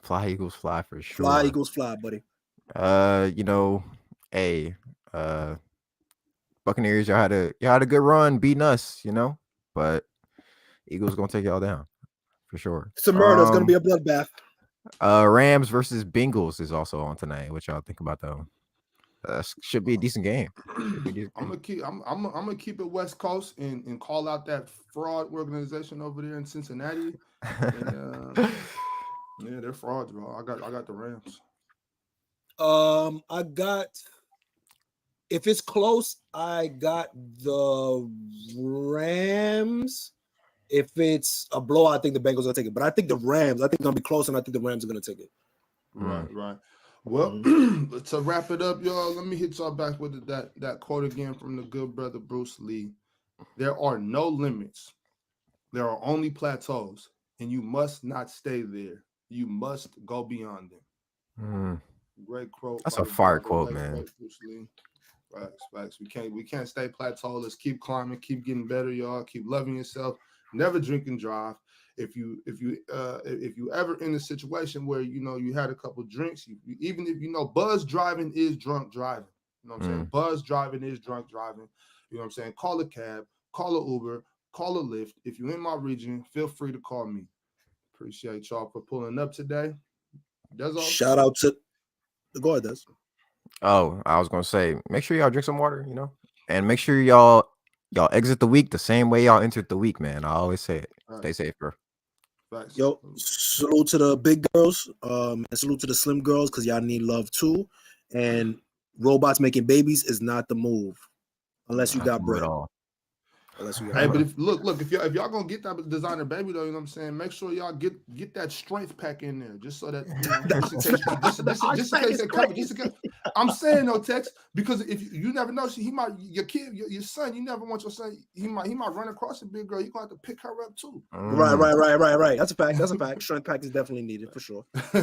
[SPEAKER 2] Fly Eagles fly for sure.
[SPEAKER 1] Fly Eagles fly, buddy.
[SPEAKER 2] Buccaneers, y'all had a good run beating us, but Eagles gonna take y'all down for sure.
[SPEAKER 1] It's a murder. It's gonna be a bloodbath.
[SPEAKER 2] Rams versus Bengals is also on tonight. What y'all think about that one? Should be a decent game.
[SPEAKER 3] I'm gonna keep it West Coast and call out that fraud organization over there in Cincinnati. And, Yeah, they're frauds, bro. I got the Rams.
[SPEAKER 1] I got. If it's close, I got the Rams. If it's a blowout, I think the Bengals will take it. But I think the Rams. I think it's gonna be close, and I think the Rams are gonna take it.
[SPEAKER 3] Right. Well, to wrap it up, y'all, let me hit y'all back with that quote again from the good brother Bruce Lee. There are no limits. There are only plateaus, and you must not stay there. You must go beyond them. Great quote.
[SPEAKER 2] That's
[SPEAKER 3] by
[SPEAKER 2] a
[SPEAKER 3] the
[SPEAKER 2] fire
[SPEAKER 3] God, the
[SPEAKER 2] quote,
[SPEAKER 3] late,
[SPEAKER 2] man.
[SPEAKER 3] great Bruce Lee. Facts. We can't stay plateaued. Let's keep climbing, keep getting better, y'all. Keep loving yourself. Never drink and drive. If you ever in a situation where you had a couple drinks, even if buzz driving is drunk driving. You know what I'm saying? Buzz driving is drunk driving. You know what I'm saying? Call a cab, call a Uber, call a Lyft. If you're in my region, feel free to call me. Appreciate y'all for pulling up today. That's all.
[SPEAKER 1] Shout out to the Gordas.
[SPEAKER 2] Oh, I was gonna say, make sure y'all drink some water, and make sure y'all exit the week the same way y'all entered the week, man. I always say it. Stay safe, bro.
[SPEAKER 3] Facts.
[SPEAKER 1] Yo, salute to the big girls, and salute to the slim girls because y'all need love too. And robots making babies is not the move unless you
[SPEAKER 2] Not
[SPEAKER 1] got
[SPEAKER 2] the move
[SPEAKER 1] bread.
[SPEAKER 2] at all.
[SPEAKER 1] Unless you got
[SPEAKER 3] Hey,
[SPEAKER 1] bread.
[SPEAKER 3] but if y'all gonna get that designer baby though, you know what I'm saying, make sure y'all get that strength pack in there, just so that just in case they cover. I'm saying no text because if you never know, your kid, your son, you never want your son. He might run across a big girl. You gonna have to pick her up too.
[SPEAKER 1] Right. That's a fact. Strength pack is definitely needed for sure.